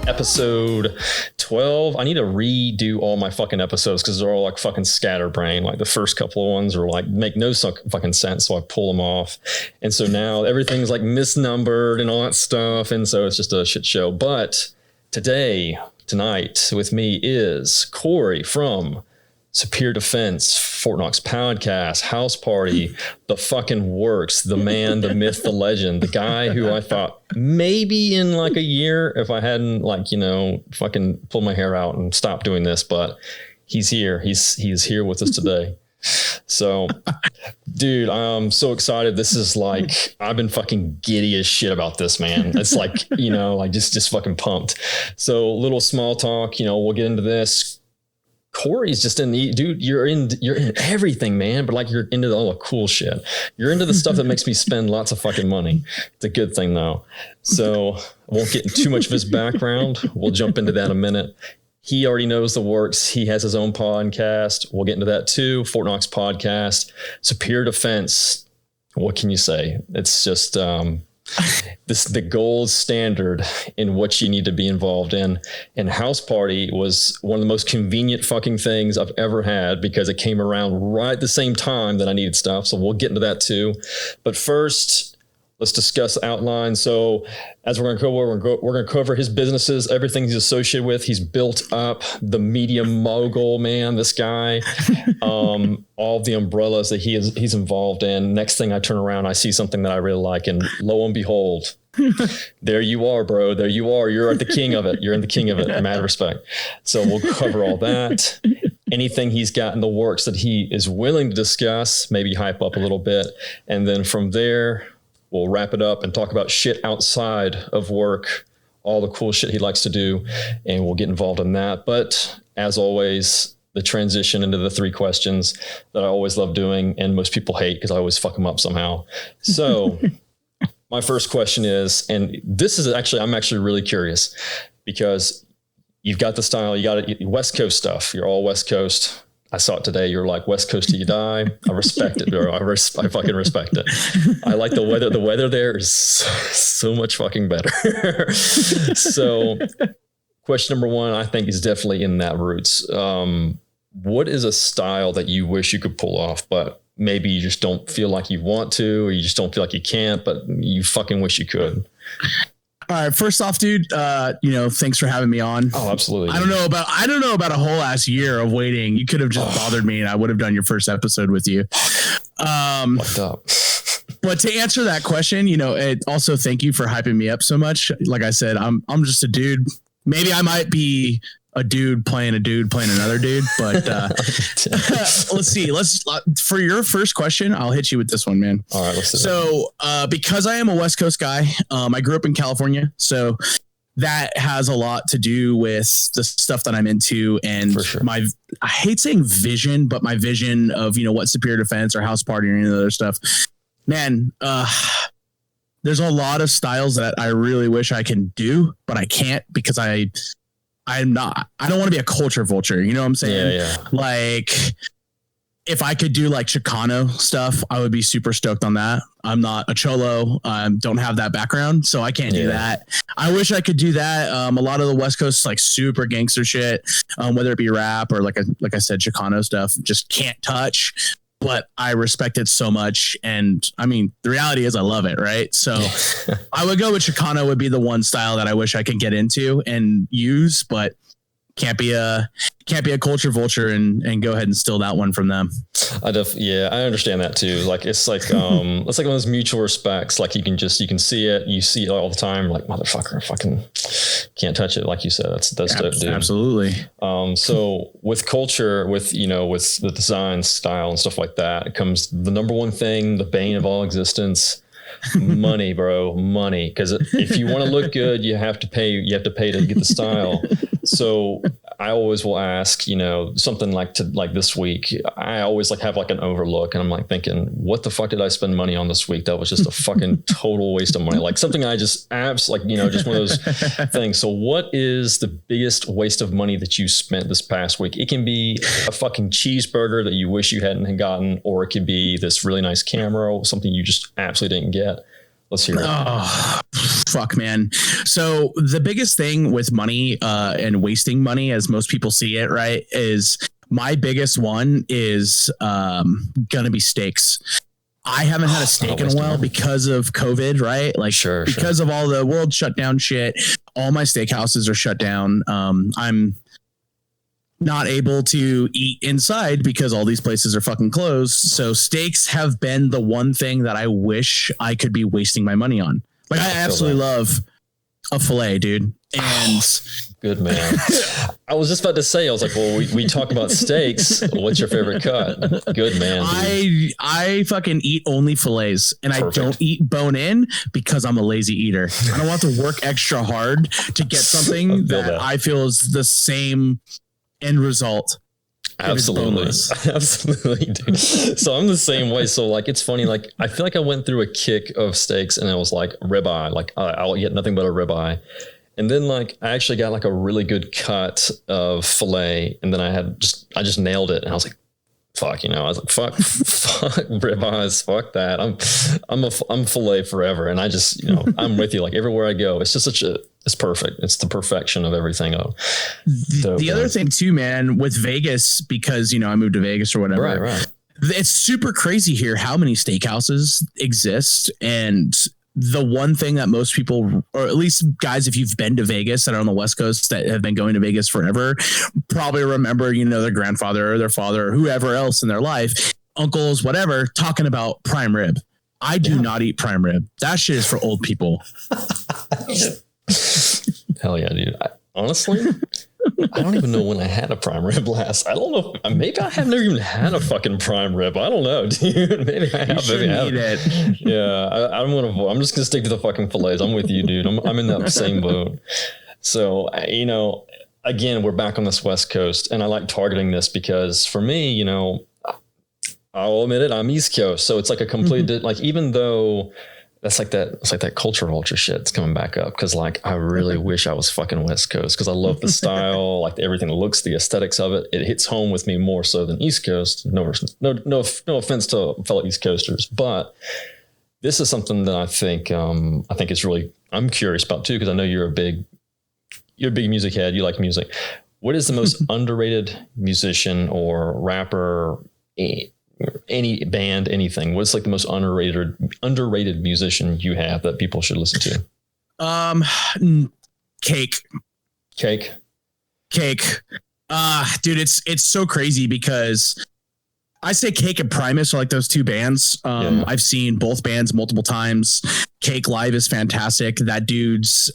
episode 12. I need to redo all my fucking episodes because they're all like fucking scatterbrain. Like the first couple of ones are like make no fucking sense, so I pull them off. And so now everything's like misnumbered and all that stuff, and so it's just a shit show. But tonight with me is Corey from Superior Defense, Fortknox Podcast, House Party, the fucking works, the man, the myth, the legend, the guy who I thought maybe in like a year, if I hadn't like, fucking pulled my hair out and stopped doing this, but he's here. He's here with us today. So, dude, I'm so excited. This is like, I've been fucking giddy as shit about this, man. It's like, like just fucking pumped. So little small talk, we'll get into this. Corey's just dude, you're in everything, man, but like you're into all the cool shit. You're into the stuff that makes me spend lots of fucking money. It's a good thing though. So I won't get into too much of his background. We'll jump into that in a minute. He already knows the works. He has his own podcast. We'll get into that too. Fortknox Podcast, Superior Defense. What can you say? It's just, the gold standard in what you need to be involved in. And House Party was one of the most convenient fucking things I've ever had because it came around right at the same time that I needed stuff. So we'll get into that too. But first, let's discuss the outline. So as we're going to cover his businesses, everything he's associated with. He's built up the media mogul, man, this guy, all the umbrellas that he's involved in. Next thing I turn around, I see something that I really like. And lo and behold, there you are, bro. There you are. You're the king of it. You're in the king of it. Mad respect. So we'll cover all that. Anything he's got in the works that he is willing to discuss, maybe hype up a little bit. And then from there, we'll wrap it up and talk about shit outside of work, all the cool shit he likes to do, and we'll get involved in that. But as always, the transition into the 3 questions that I always love doing, and most people hate because I always fuck them up somehow. So my first question is, and this is actually, I'm actually really curious because you've got the style, you got it, West Coast stuff. You're all West Coast. I saw it today. You're like West Coast till you die. I respect it, bro. I fucking respect it. I like the weather. The weather there is so much fucking better. So question number 1, I think is definitely in that roots. What is a style that you wish you could pull off, but maybe you just don't feel like you want to, or you just don't feel like you can't, but you fucking wish you could? All right. First off, dude, thanks for having me on. Oh, absolutely. I don't know about a whole ass year of waiting. You could have just bothered me and I would have done your first episode with you. Fucked up. But to answer that question, also thank you for hyping me up so much. Like I said, I'm just a dude. Maybe I might be a dude playing another dude, but let's see. For your first question, I'll hit you with this one, man. All right, let's do so because I am a West Coast guy, I grew up in California, so that has a lot to do with the stuff that I'm into, and sure. I hate saying vision, but my vision of what Superior Defense or House Party or any other stuff, man. There's a lot of styles that I really wish I can do, but I can't because I don't want to be a culture vulture. You know what I'm saying? Yeah. Like if I could do like Chicano stuff, I would be super stoked on that. I'm not a cholo. Don't have that background, so I can't do that. I wish I could do that. A lot of the West Coast, like super gangster shit, whether it be rap or like I said, Chicano stuff, just can't touch. But I respect it so much. And I mean, the reality is I love it. Right. So I would go with Chicano would be the one style that I wish I could get into and use, but can't be a culture vulture and go ahead and steal that one from them. I understand that too. Like, it's like, it's like one of those mutual respects. Like you can see it all the time. Like, motherfucker, I fucking can't touch it. Like you said, that's dope, dude. Absolutely. So with culture, with the design style and stuff like that, it comes the number one thing, the bane of all existence, money, bro, money. Because if you want to look good, you have to pay to get the style. So I always will ask, something like this week, I always have an overlook, and I'm like thinking, what the fuck did I spend money on this week? That was just a fucking total waste of money. Like something I just just one of those things. So what is the biggest waste of money that you spent this past week? It can be a fucking cheeseburger that you wish you hadn't gotten, or it could be this really nice camera, something you just absolutely didn't get. Let's hear it. fuck, man. So the biggest thing with money and wasting money, as most people see it, right, is my biggest one is gonna be steaks. I haven't had a steak in a while because of COVID, right? Like, because of all the world shutdown shit, all my steakhouses are shut down. I'm not able to eat inside because all these places are fucking closed. So steaks have been the one thing that I wish I could be wasting my money on. Like, I absolutely love a filet, dude. And good, man. I was just about to say, I was like, well, we talk about steaks. What's your favorite cut? Good, man. Dude. I fucking eat only fillets, and Perfect. I don't eat bone in because I'm a lazy eater. I don't want to work extra hard to get something that I feel is the same end result. Absolutely. Absolutely, dude. So I'm the same way. So like, it's funny. Like, I feel like I went through a kick of steaks and I was like ribeye, like I'll get nothing but a ribeye. And then like, I actually got like a really good cut of filet. And then I just nailed it. And I was like, fuck, I was like, fuck ribeyes, fuck that. I'm filet forever. And I just, I'm with you. Like everywhere I go, it's just it's perfect. It's the perfection of everything. The other thing too, man, with Vegas, because, I moved to Vegas or whatever. Right. It's super crazy here how many steakhouses exist. And the one thing that most people, or at least guys, if you've been to Vegas that are on the West Coast that have been going to Vegas forever, probably remember, their grandfather or their father or whoever else in their life, uncles, whatever, talking about prime rib. I do not eat prime rib. That shit is for old people. Hell yeah, dude. Honestly, I don't even know when I had a prime rib last. I don't know. Maybe I have never even had a fucking prime rib. I don't know, dude. Maybe I have. Maybe I haven't. Yeah, I'm gonna. I'm just gonna stick to the fucking fillets. I'm with you, dude. I'm in that same boat. So again, we're back on this West Coast, and I like targeting this because for me, I'll admit it, I'm East Coast, so it's like a complete like even though. It's like that culture vulture shit's coming back up because like I really wish I was fucking West Coast because I love the style, like everything that looks, the aesthetics of it. It hits home with me more so than East Coast. No offense to fellow East Coasters, but this is something that I think it's really I'm curious about too because I know you're a big music head. You like music. What is the most underrated musician or rapper? Any band, anything. What's like the most underrated musician you have that people should listen to? Cake. Dude, it's so crazy because I say Cake and Primus are like those two bands. I've seen both bands multiple times. Cake live is fantastic. That dude's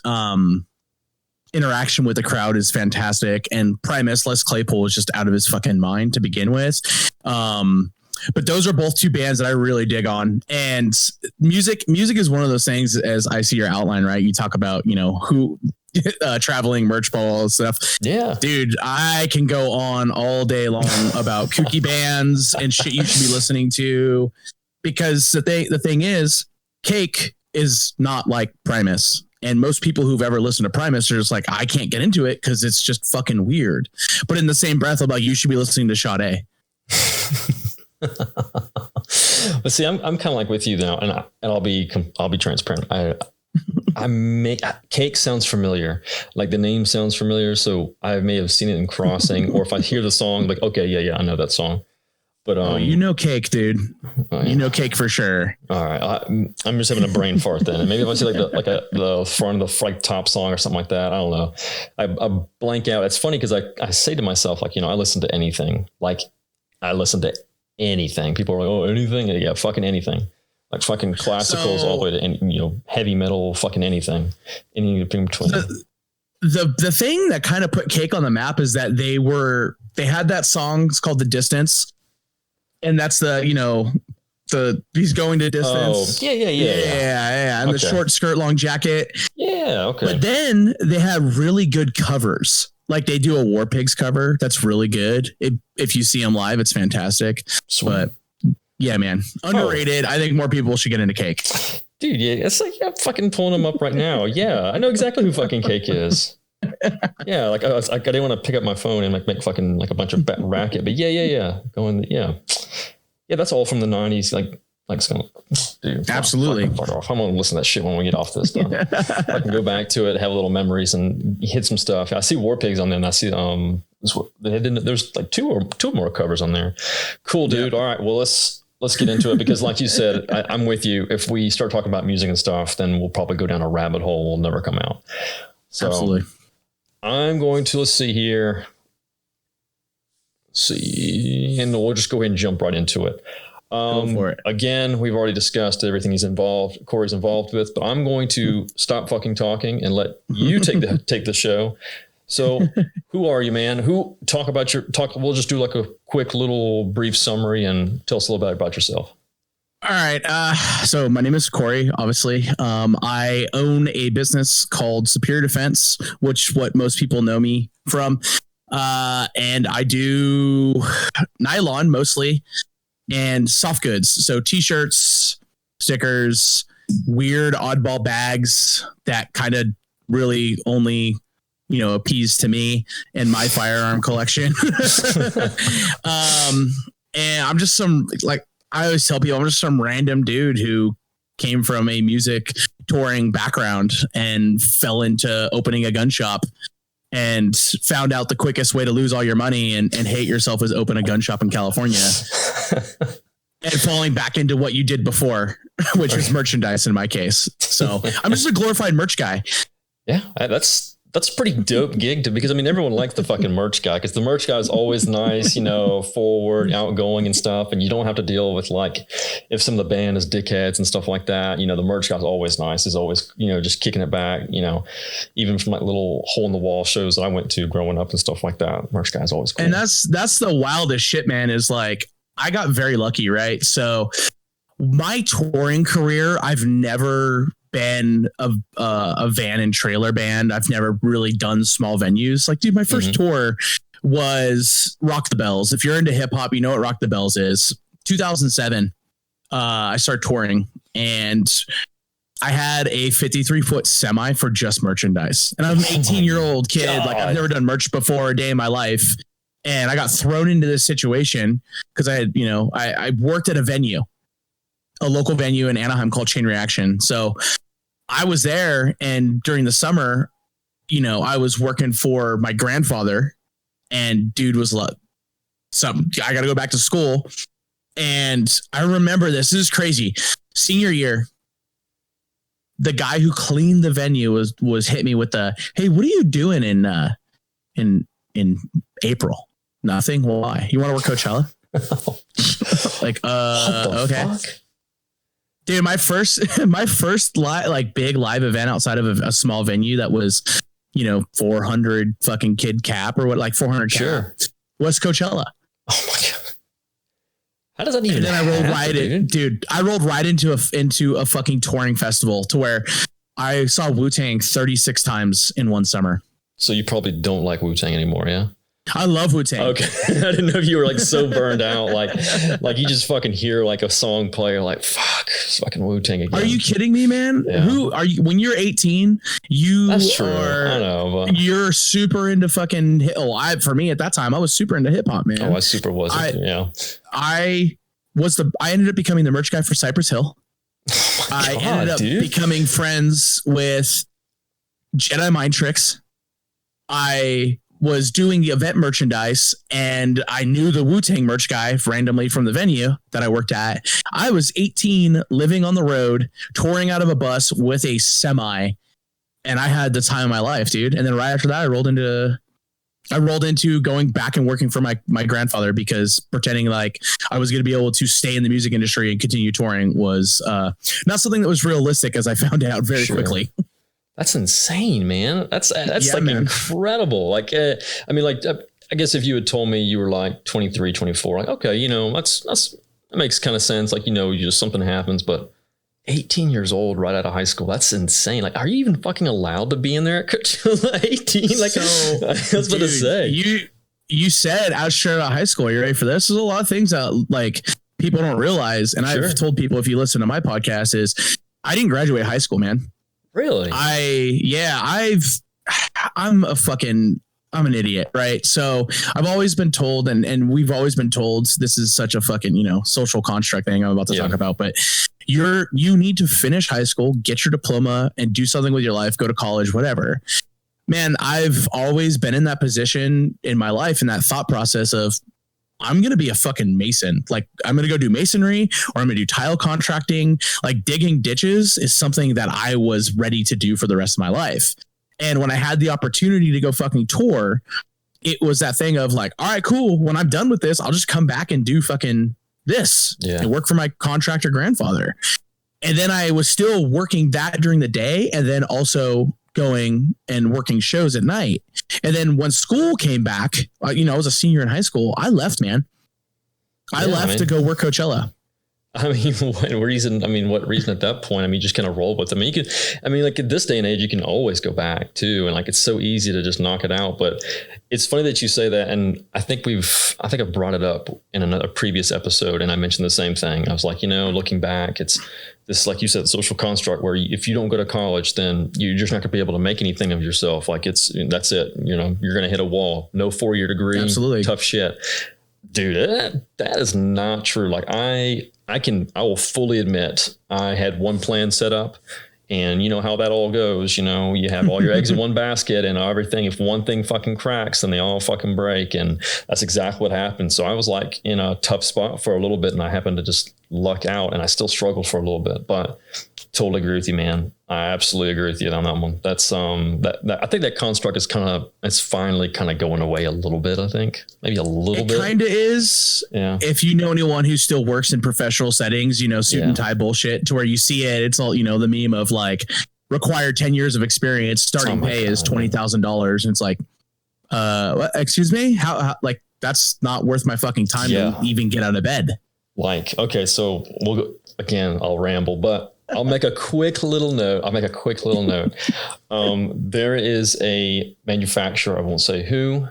interaction with the crowd is fantastic. And Primus, Les Claypool, is just out of his fucking mind to begin with. But those are both two bands that I really dig on. And music is one of those things, as I see your outline, right? You talk about, who traveling merch ball stuff. Yeah, dude, I can go on all day long about kooky bands and shit you should be listening to because the thing is Cake is not like Primus. And most people who've ever listened to Primus are just like, I can't get into it because it's just fucking weird. But in the same breath, I'm like, you should be listening to Sade. But see, I'm kind of like with you now, and I'll be transparent. Cake sounds familiar, like the name sounds familiar, so I may have seen it in crossing, or if I hear the song, like okay, yeah, I know that song. But Cake, dude. Cake for sure. All right, I'm just having a brain fart then, and maybe if I see the front of the top song or something like that, I don't know. I blank out. It's funny because I say to myself like I listen to anything. Like I listen to anything. People are like, oh, anything? Yeah, fucking anything. Like fucking classicals all the way to heavy metal, fucking anything. Anything in between. The thing that kind of put Cake on the map is that they had that song. It's called The Distance. And that's he's going to distance. Oh, yeah. And the short skirt, long jacket. Yeah. Okay. But then they have really good covers. Like they do a War Pigs cover. That's really good. If you see them live, it's fantastic. Sweet. But yeah, man, underrated. I think more people should get into Cake. Dude, yeah, it's like I'm fucking pulling them up right now. Yeah, I know exactly who fucking Cake is. Yeah, like I didn't want to pick up my phone and make fucking like a bunch of racket, but yeah. That's all from the 90s. Like Like it's gonna, dude. Absolutely. Fuck off. I'm gonna listen to that shit when we get off this done. I can go back to it, have little memories, and hit some stuff. I see War Pigs on there, and I see there's like two more covers on there. Cool, dude. Yeah. All right, well let's get into it, because like you said, I'm with you. If we start talking about music and stuff, then we'll probably go down a rabbit hole. We'll never come out. So absolutely. I'm going to, let's see here. See, and we'll just go ahead and jump right into it. Go for it. Again, we've already discussed everything Corey's involved with, but I'm going to stop fucking talking and let you take the show. So who are you, man? We'll just do like a quick little brief summary and tell us a little bit about yourself. All right. So my name is Corey, obviously. I own a business called Superior Defense, what most people know me from. And I do nylon mostly and soft goods. So t-shirts, stickers, weird oddball bags that kind of really only, appease to me and my firearm collection. And I'm just I always tell people I'm just some random dude who came from a music touring background and fell into opening a gun shop and found out the quickest way to lose all your money and hate yourself is open a gun shop in California and falling back into what you did before, which was merchandise in my case. So I'm just a glorified merch guy. Yeah, that's a pretty dope gig because everyone likes the fucking merch guy because the merch guy is always nice, forward, outgoing and stuff. And you don't have to deal with if some of the band is dickheads and stuff like that, the merch guy's always nice. He's always, just kicking it back, even from little hole in the wall shows that I went to growing up and stuff like that. Merch guy's always cool. And that's the wildest shit, man, is I got very lucky, right? So my touring career, I've never been a van and trailer band. I've never really done small venues. Dude, my first tour was Rock the Bells. If you're into hip hop, you know what Rock the Bells is. 2007, I started touring and I had a 53-foot semi for just merchandise. And I'm an 18-year-old kid. I've never done merch before a day in my life. And I got thrown into this situation because I had, I worked at a local venue in Anaheim called Chain Reaction. So I was there, and during the summer, I was working for my grandfather, and dude was like, I got to go back to school. And I remember this is crazy. Senior year, the guy who cleaned the venue was hit me with hey, what are you doing in April? Nothing. Why? You want to work Coachella? Okay. Fuck? Dude, my first big live event outside of a small venue that was, 400 fucking kid cap or 400 cap was Coachella. Oh my God. How does that even happen? And then I rolled right into a fucking touring festival to where I saw Wu-Tang 36 times in one summer. So you probably don't like Wu-Tang anymore, yeah? I love Wu-Tang. Okay. I didn't know if you were so burned out, like you just fucking hear a song play, fuck, it's fucking Wu-Tang again. Are you kidding me, man? Yeah. Who are you? When you're 18, That's true. I know, but you're super into fucking. For me at that time, I was super into hip hop, man. Oh, I super was. Yeah. I ended up becoming the merch guy for Cypress Hill. Oh my God, I ended up becoming friends with Jedi Mind Tricks. I was doing the event merchandise and I knew the Wu-Tang merch guy randomly from the venue that I worked at. I was 18, living on the road, touring out of a bus with a semi, and I had the time of my life, dude. And then right after that, I rolled into going back and working for my grandfather because pretending like I was going to be able to stay in the music industry and continue touring was not something that was realistic, as I found out very quickly. That's insane, man. That's incredible. I guess if you had told me you were 23, 24, okay, that makes kind of sense. Just something happens, but 18 years old right out of high school, that's insane. Are you even fucking allowed to be in there at Coachella 18? I was about to say. You said out straight out of high school. Are you ready for this? There's a lot of things that people don't realize. And I've told people, if you listen to my podcast, is I didn't graduate high school, man. Really? I'm I'm an idiot, right? So I've always been told, and we've always been told, this is such a fucking, social construct thing I'm about to talk about, but you need to finish high school, get your diploma, and do something with your life, go to college, whatever. Man, I've always been in that position in my life, in that thought process of, I'm going to be a fucking mason. Like, I'm going to go do masonry, or I'm going to do tile contracting. Like, digging ditches is something that I was ready to do for the rest of my life. And when I had the opportunity to go fucking tour, it was that thing of like, all right, cool. When I'm done with this, I'll just come back and do fucking this and work for my contractor grandfather. And then I was still working that during the day, and then also going and working shows at night. And then when school came back, I was a senior in high school. I left, man. I left to go work Coachella. I mean, what reason at that point? I mean, just kind of roll with them. Like at this day and age, you can always go back too. And like, it's so easy to just knock it out. But it's funny that you say that. And I think I brought it up in another previous episode, and I mentioned the same thing. I was like, looking back, it's this, like you said, social construct where if you don't go to college, then you're just not gonna be able to make anything of yourself. Like that's it. You're going to hit a wall. No 4-year degree. Absolutely. Tough shit. Dude, that is not true. Like I will fully admit I had one plan set up, and you know how that all goes. You have all your eggs in one basket, and everything. If one thing fucking cracks, then they all fucking break. And that's exactly what happened. So I was like in a tough spot for a little bit, and I happened to just luck out, and I still struggled for a little bit, but totally agree with you, man. I absolutely agree with you on that one. That's that I think that construct is it's finally kind of going away a little bit. I think maybe a little bit. It kind of is. Yeah. If you know anyone who still works in professional settings, suit and tie bullshit, to where you see it, it's all, the meme of like required 10 years of experience, starting pay is $20,000. And it's like, excuse me, how like that's not worth my fucking time to even get out of bed. Like, okay, so I'll ramble, but I'll make a quick little note. There is a manufacturer, I won't say who,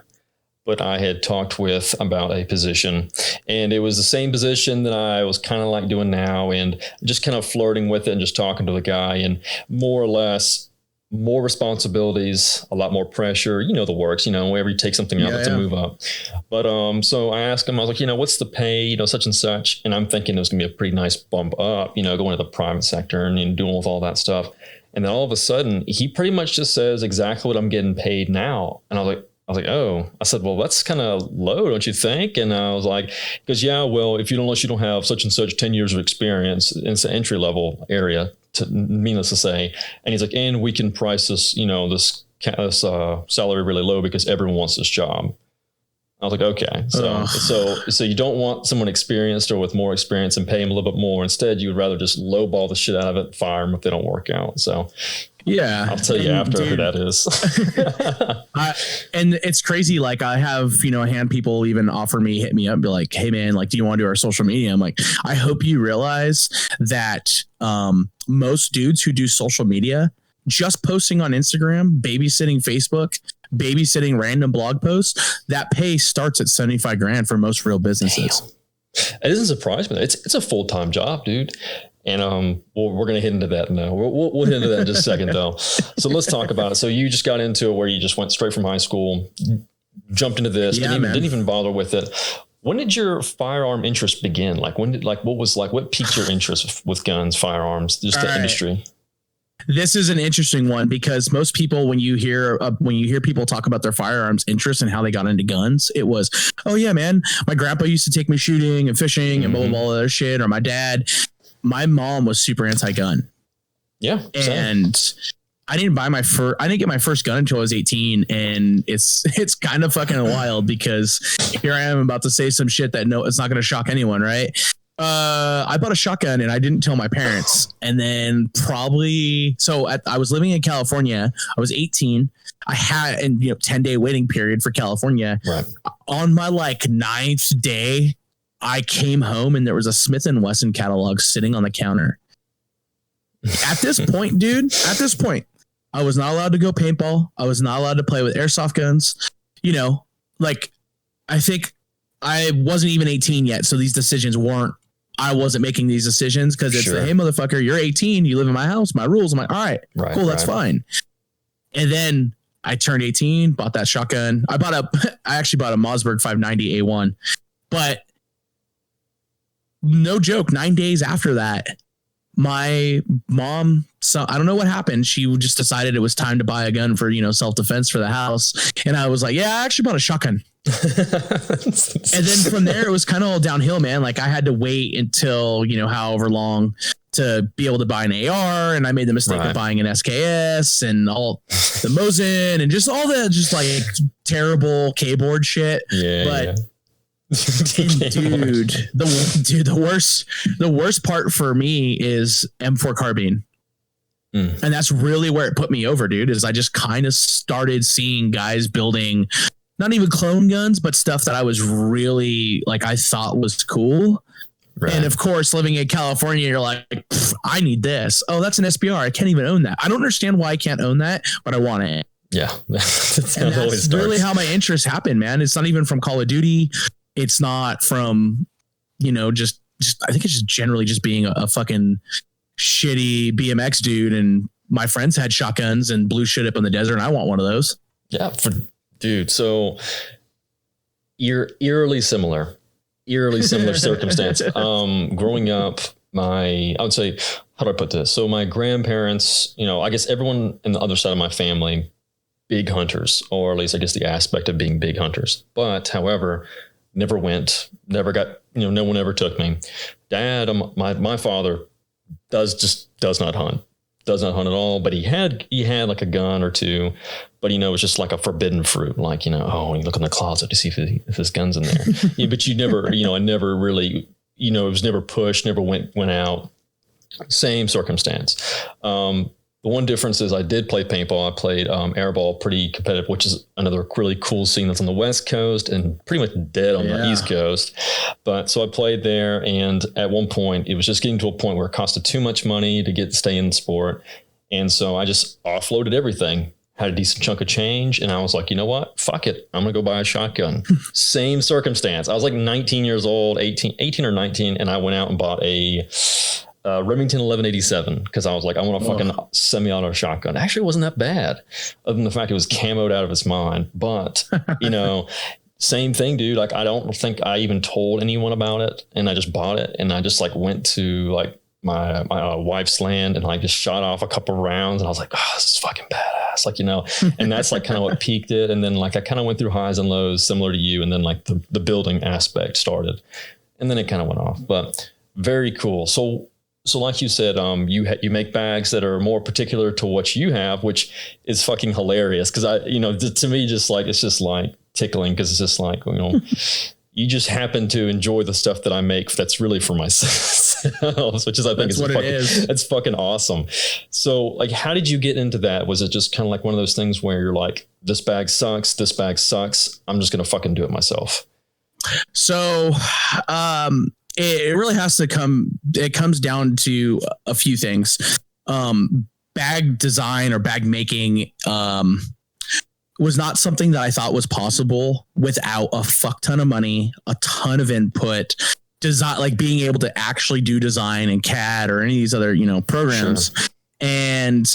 but I had talked with about a position, and it was the same position that I was kind of like doing now, and just kind of flirting with it and just talking to the guy, and more or less more responsibilities, a lot more pressure, the works, whenever you take something out to move up. But so I asked him, I was like, what's the pay, such and such. And I'm thinking it was gonna be a pretty nice bump up, going to the private sector and doing with all that stuff. And then all of a sudden he pretty much just says exactly what I'm getting paid now. And I was like, oh, I said, well, that's kind of low, don't you think? And I was like, because well, unless you don't have such and such 10 years of experience, it's an entry level area, needless to say. And he's like, and we can price this, this salary really low because everyone wants this job. I was like, okay, so you don't want someone experienced or with more experience and pay them a little bit more. Instead, you would rather just lowball the shit out of it, fire them if they don't work out. So yeah, I'll tell you after who that is. And it's crazy. Like I have, hand people even hit me up and be like, hey man, like, do you want to do our social media? I'm like, I hope you realize that most dudes who do social media, just posting on Instagram, babysitting Facebook, babysitting random blog posts, that pay starts at 75 grand for most real businesses. Damn. It doesn't surprise me. It's a full-time job, dude. And we're going to hit into that now. We'll hit into that in just a second, though. So let's talk about it. So you just got into it where you just went straight from high school, jumped into this, didn't even bother with it. When did your firearm interest begin? Like what piqued your interest with guns, firearms, just the industry? This is an interesting one because most people, when you hear people talk about their firearms interest and how they got into guns, it was, oh yeah, man, my grandpa used to take me shooting and fishing and blah, blah, blah, other shit. Or my dad. My mom was super anti-gun. Yeah. And I didn't get my first gun until I was 18. And it's kind of fucking wild because here I am about to say some shit that it's not going to shock anyone. Right. I bought a shotgun and I didn't tell my parents. And then I was living in California. I was 18. I had 10-day waiting period for California. Right. On my 9th day, I came home and there was a Smith & Wesson catalog sitting on the counter. At this point, dude, I was not allowed to go paintball. I was not allowed to play with airsoft guns. I think I wasn't even 18 yet. So these decisions I wasn't making these decisions because it's hey, motherfucker, you're 18. You live in my house, my rules. I'm like, all right, cool. That's fine. And then I turned 18, bought that shotgun. I actually bought a Mossberg 590 A1, but no joke, 9 days after that, my mom, so I don't know what happened. She just decided it was time to buy a gun for, self-defense for the house. And I was like, yeah, I actually bought a shotgun. And then from there, it was kind of all downhill, man. Like I had to wait until, however long to be able to buy an AR. And I made the mistake of buying an SKS and all the Mosin and just all the just like terrible keyboard shit. Yeah. But the worst part for me is M4 carbine. And that's really where it put me over, dude, is I just kind of started seeing guys building not even clone guns, but stuff that I was really like, I thought was cool. Right. And of course, living in California, you're like, I need this. Oh, that's an SBR. I can't even own that. I don't understand why I can't own that, but I want it. Yeah. That's really how my interest happened, man. It's not even from Call of Duty. It's not from, just I think it's just generally just being a fucking shitty BMX dude. And my friends had shotguns and blew shit up in the desert. And I want one of those. Yeah. Dude. So you're eerily similar circumstance. Growing up, I would say, how do I put this? So my grandparents, I guess everyone in the other side of my family, big hunters, or at least I guess the aspect of being big hunters. But however, never got, no one ever took me. Dad, my father does not hunt at all, but he had like a gun or two, but it was just like a forbidden fruit. Like, oh, you look in the closet to see if his gun's in there. Yeah, but you never, I never really, it was never pushed, never went out. Same circumstance. The one difference is I did play paintball. I played airball pretty competitive, which is another really cool scene that's on the West Coast and pretty much dead on the East Coast. But so I played there, and at one point it was just getting to a point where it costed too much money to stay in the sport. And so I just offloaded everything, had a decent chunk of change, and I was like, you know what? Fuck it. I'm going to go buy a shotgun. Same circumstance. I was like 19 years old, 18 or 19, and I went out and bought a Remington 1187 because I was like, I want a fucking semi-auto shotgun. Actually, it wasn't that bad, other than the fact it was camoed out of its mind. But same thing, dude. Like, I don't think I even told anyone about it, and I just bought it, and I just like went to like my wife's land and like just shot off a couple rounds, and I was like, oh, this is fucking badass, like, and that's like kind of what peaked it. And then like I kind of went through highs and lows similar to you, and then like the building aspect started, and then it kind of went off. But very cool. So like you said, you make bags that are more particular to what you have, which is fucking hilarious. Cause to me, just like, it's just like tickling. Cause it's just like, you just happen to enjoy the stuff that I make. That's really for myself, which is, I think it's fucking awesome. So like, how did you get into that? Was it just kind of like one of those things where you're like, this bag sucks. I'm just going to fucking do it myself. So, it really has to it comes down to a few things. Bag design or bag making was not something that I thought was possible without a fuck ton of money, a ton of input, design, like being able to actually do design in CAD or any of these other, programs. Sure. And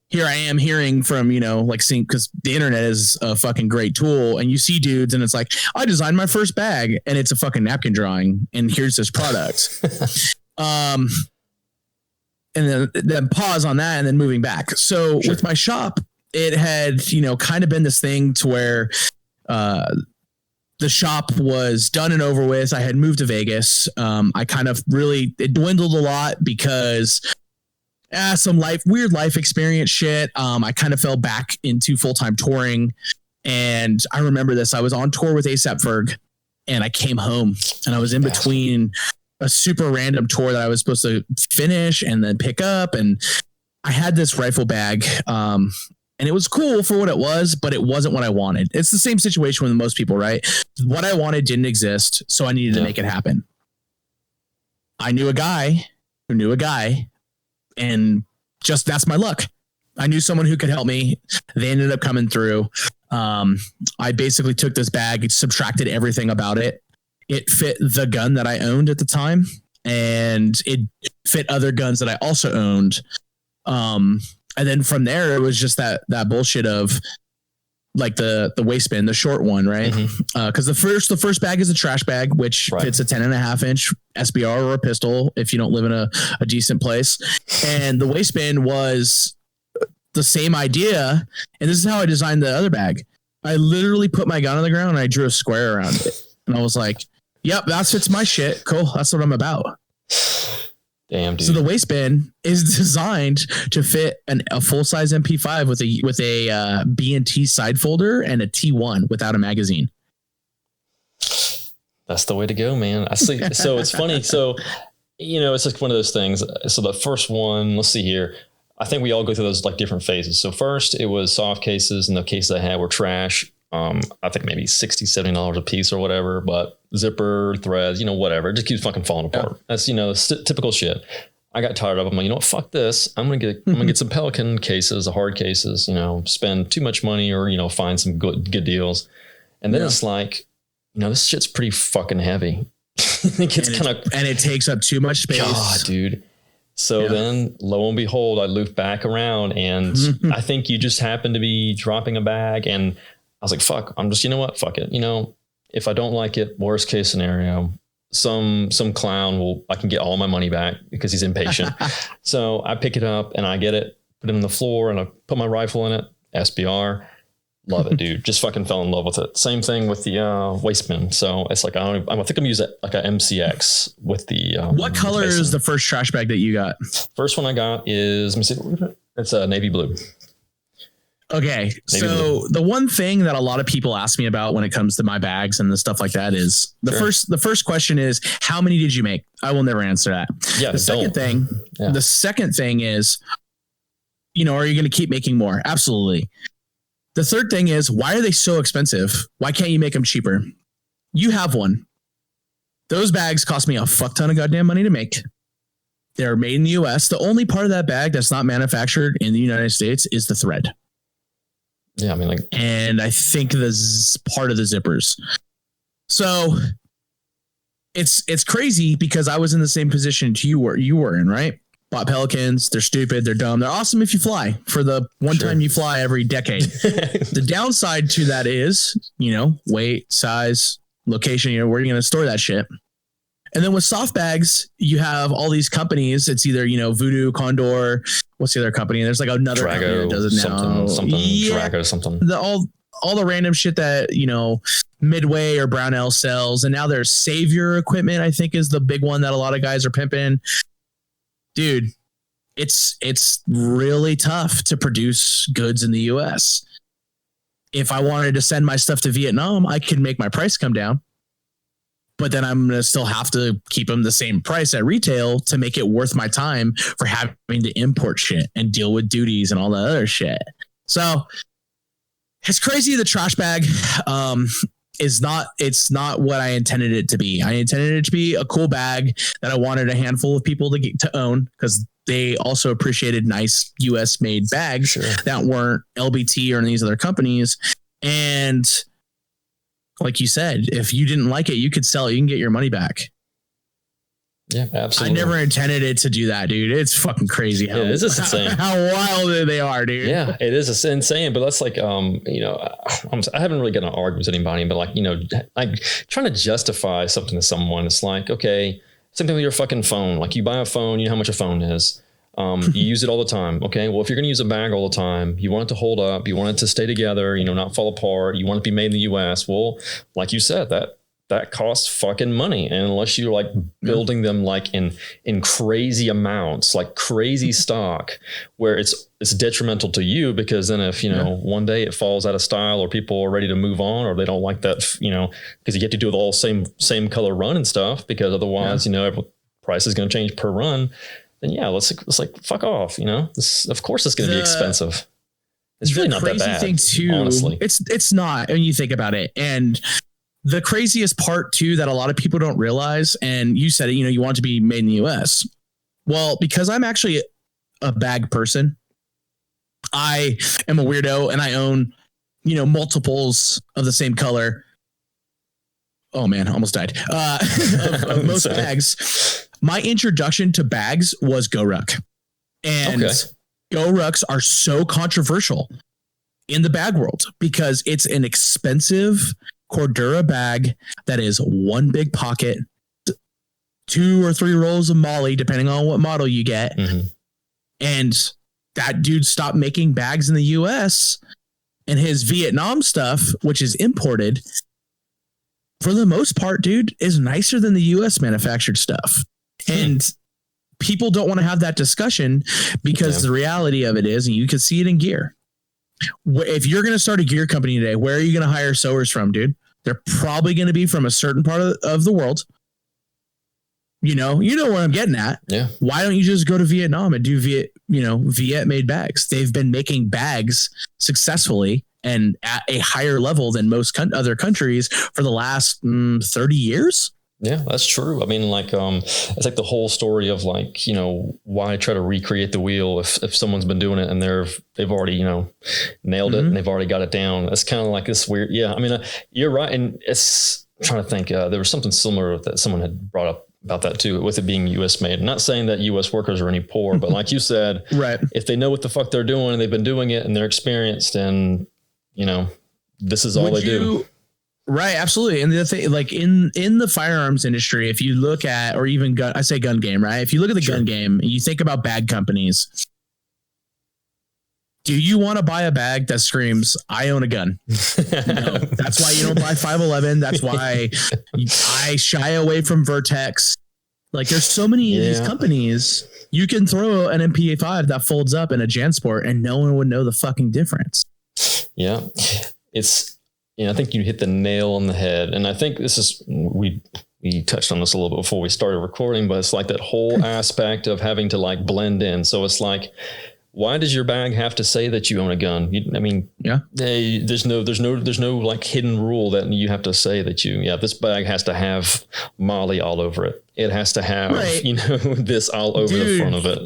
here I am hearing from, like seeing, because the internet is a fucking great tool, and you see dudes and it's like, I designed my first bag and it's a fucking napkin drawing and here's this product. And then pause on that and then moving back. So with my shop, it had, kind of been this thing to where the shop was done and over with. I had moved to Vegas. I kind of it dwindled a lot because some weird life experience shit. I kind of fell back into full-time touring, and I remember this. I was on tour with A$AP Ferg, and I came home, and I was in between a super random tour that I was supposed to finish and then pick up, and I had this rifle bag, and it was cool for what it was, but it wasn't what I wanted. It's the same situation with most people, right? What I wanted didn't exist, so I needed to make it happen. I knew a guy who knew a guy, and just that's my luck. I knew someone who could help me. They ended up coming through. I basically took this bag, subtracted everything about it. It fit the gun that I owned at the time, and it fit other guns that I also owned. And then from there, it was just that bullshit of like the waistband, the short one, right? Because the first bag is a trash bag, which fits a 10.5-inch SBR or a pistol if you don't live in a decent place. And the waistband was the same idea. And this is how I designed the other bag. I literally put my gun on the ground and I drew a square around it. And I was like, yep, that fits my shit. Cool. That's what I'm about. Damn, dude. So the waistband is designed to fit a full-size MP5 with a B&T side folder and a T1 without a magazine. That's the way to go, man. I see. So it's funny. So, it's like one of those things. So the first one, let's see here. I think we all go through those like different phases. So first it was soft cases, and the cases I had were trash. I think maybe $60, $70 a piece or whatever, but zipper, threads, whatever. It just keeps fucking falling apart. That's, typical shit. I got tired of them. I'm like, you know what? Fuck this. I'm going to get some Pelican cases, hard cases, spend too much money or, find some good deals. And then it's like, this shit's pretty fucking heavy. And it takes up too much space. God, dude. So then lo and behold, I loop back around and I think you just happened to be dropping a bag, and I was like, fuck, I'm just, fuck it. If I don't like it, worst case scenario, some clown I can get all my money back because he's impatient. So I pick it up and I get it, put it on the floor, and I put my rifle in it, SBR. Love it, dude. Just fucking fell in love with it. Same thing with the waistband. So it's like, I think I'm going to use it like a MCX with the. What color is the first trash bag that you got? First one I got is, let me see, it's a navy blue. Okay. So the one thing that a lot of people ask me about when it comes to my bags and the stuff like that is the first question is, how many did you make? I will never answer that. Yeah. The second thing is, are you going to keep making more? Absolutely. The third thing is, why are they so expensive? Why can't you make them cheaper? You have one. Those bags cost me a fuck ton of goddamn money to make. They're made in the US. The only part of that bag that's not manufactured in the United States is the thread. Yeah, and I think this part of the zippers. So it's crazy because I was in the same position you were in, right? Bought Pelicans. They're stupid. They're dumb. They're awesome if you fly for the one time you fly every decade. The downside to that is, weight, size, location, where you're going to store that shit. And then with soft bags, you have all these companies. It's either, Voodoo, Condor. What's the other company? There's like another Drago, company that does it now. Drago, something. All the random shit that, Midway or Brownell sells. And now there's Savior equipment, I think, is the big one that a lot of guys are pimping. Dude, it's really tough to produce goods in the US. If I wanted to send my stuff to Vietnam, I could make my price come down. But then I'm going to still have to keep them the same price at retail to make it worth my time for having to import shit and deal with duties and all that other shit. So it's crazy. The trash bag it's not what I intended it to be. I intended it to be a cool bag that I wanted a handful of people to own because they also appreciated nice US made bags that weren't LBT or any of these other companies. And like you said, if you didn't like it, you could sell it. You can get your money back. Yeah, absolutely. I never intended it to do that, dude. It's fucking crazy. It is insane. How wild they are, dude. Yeah, it is insane. But that's like, I haven't really gotten an argument with anybody, but like trying to justify something to someone. It's like, okay, same thing with your fucking phone. Like you buy a phone, you know how much a phone is. You use it all the time. Okay. Well, if you're going to use a bag all the time, you want it to hold up, you want it to stay together, not fall apart. You want it to be made in the US. Well, like you said, that costs fucking money. And unless you're like building them like in crazy amounts, like crazy stock, where it's detrimental to you, because then if, one day it falls out of style or people are ready to move on or they don't like that, because you get to do the all same color run and stuff, because otherwise, every price is going to change per run. Then let's like fuck off. Of course it's going to be expensive. It's really not that bad. Thing too, honestly, it's not when you think about it. And the craziest part too that a lot of people don't realize, and you said it, you want it to be made in the US. Well, because I'm actually a bag person, I am a weirdo and I own, multiples of the same color. Oh man, almost died. Of most bags. My introduction to bags was Go Ruck, and Go Rucks are so controversial. in the bag world because it's an expensive Cordura bag that is one big pocket, 2 or 3 rolls of Molly, depending on what model you get. Mm-hmm. And that dude stopped making bags in the US, and his Vietnam stuff, which is imported, for the most part, dude, is nicer than the US manufactured stuff. And people don't want to have that discussion because the reality of it is, and you can see it in gear. If you're going to start a gear company today, where are you going to hire sewers from, dude? They're probably going to be from a certain part of the world. You know what I'm getting at. Yeah. Why don't you just go to Vietnam and do Viet made bags? They've been making bags successfully and at a higher level than most other countries for the last 30 years. Yeah, that's true. I mean, like, it's like the whole story of like, why try to recreate the wheel if someone's been doing it and they've already, nailed it and they've already got it down. That's kind of like this weird. Yeah. I mean, you're right. And I'm trying to think, there was something similar that someone had brought up about that too, with it being US made. I'm not saying that US workers are any poor, but like you said, right. If they know what the fuck they're doing and they've been doing it and they're experienced and, this is all they do. Right, absolutely. And the thing, like in the firearms industry, if you look at, or even gun game, right? If you look at the gun game and you think about bag companies, do you want to buy a bag that screams, I own a gun? No, that's why you don't buy 511. That's why I shy away from Vertex. Like there's so many of these companies, you can throw an MP5 that folds up in a JanSport and no one would know the fucking difference. Yeah. I think you hit the nail on the head. And I think this is, we touched on this a little bit before we started recording, but it's like that whole aspect of having to like blend in. So it's like, why does your bag have to say that you own a gun? There's no like hidden rule that you have to say that this bag has to have Molly all over it. It has to have, this all over the front of it.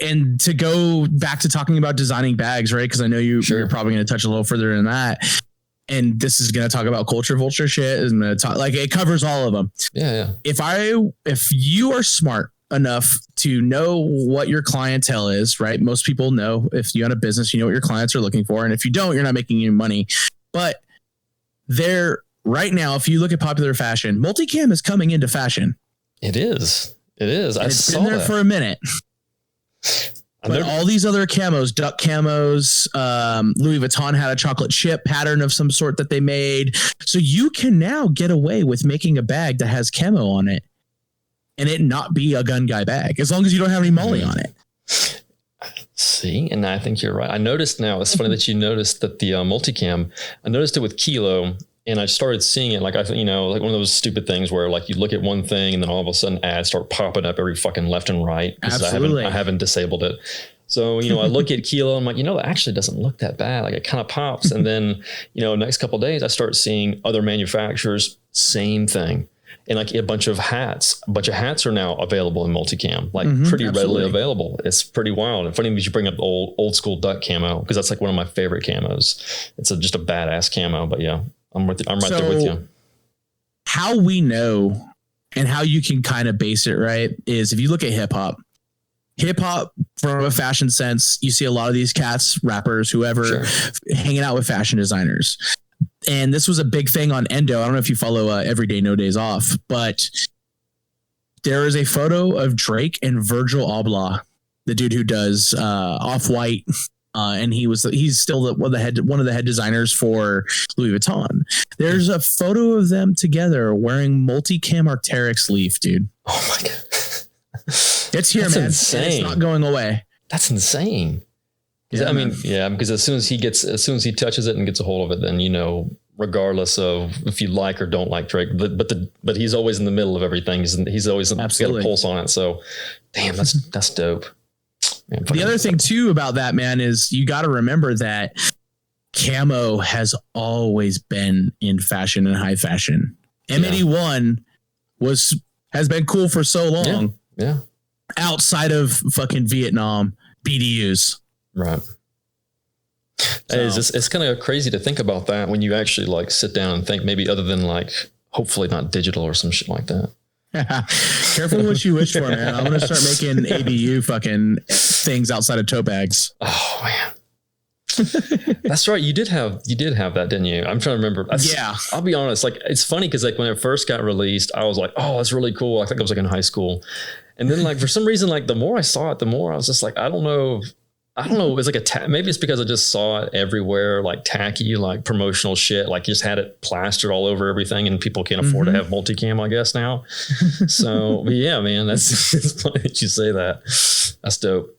And to go back to talking about designing bags, right? Because I know you're probably going to touch a little further in that. And this is going to talk about culture vulture shit. Is going to talk like it covers all of them. Yeah. If you are smart enough to know what your clientele is, right? Most people know if you own a business, you know what your clients are looking for. And if you don't, you're not making any money. But right now, if you look at popular fashion, multicam is coming into fashion. It is. It's been there for a minute. But all these other camos, duck camos, Louis Vuitton had a chocolate chip pattern of some sort that they made. So you can now get away with making a bag that has camo on it and it not be a gun guy bag, as long as you don't have any Molly on it. See, and I think you're right. I noticed now, it's funny that you noticed that the multicam, I noticed it with Kilo, and I started seeing it like, like one of those stupid things where like you look at one thing and then all of a sudden ads start popping up every fucking left and right. Absolutely. I haven't disabled it. So, I look at Kilo, I'm like, it actually doesn't look that bad. Like it kind of pops. And then, next couple of days, I start seeing other manufacturers, same thing. And like a bunch of hats are now available in multicam, like pretty readily available. It's pretty wild. And funny that you bring up old school duck camo, because that's like one of my favorite camos. It's just a badass camo, but yeah, I'm right there with you. How we know and how you can kind of base it, right, is if you look at hip hop from a fashion sense, you see a lot of these cats, rappers, whoever, hanging out with fashion designers. And this was a big thing on Endo. I don't know if you follow Everyday No Days Off, but there is a photo of Drake and Virgil Abloh, the dude who does Off-White. And he's still one of the head designers for Louis Vuitton. There's a photo of them together wearing multicam Arc'teryx leaf, dude. Oh my God. It's here, man. Insane. It's not going away. That's insane. Yeah, I mean, because as soon as he touches it and gets a hold of it, then, regardless of if you like or don't like Drake, but he's always in the middle of everything. He's always got a pulse on it. So damn, that's dope. Man, the other thing too about that, man, is you got to remember that camo has always been in fashion and high fashion. M81 has been cool for so long. Yeah. Outside of fucking Vietnam BDUs. Right. It's kind of crazy to think about that when you actually like sit down and think, maybe other than like, hopefully not digital or some shit like that. Careful what you wish for, man. I'm going to start making ABU fucking things outside of tote bags. Oh man. That's right. You did have that, didn't you? I'm trying to remember. Yeah. I'll be honest. Like, it's funny because like when it first got released, I was like, oh, that's really cool. I think I was like in high school. And then like, for some reason, like the more I saw it, the more I was just like, I don't know. It's like maybe it's because I just saw it everywhere, like tacky, like promotional shit, like just had it plastered all over everything, and people can't afford to have multicam, I guess now. So but yeah, man, it's funny that you say that. That's dope.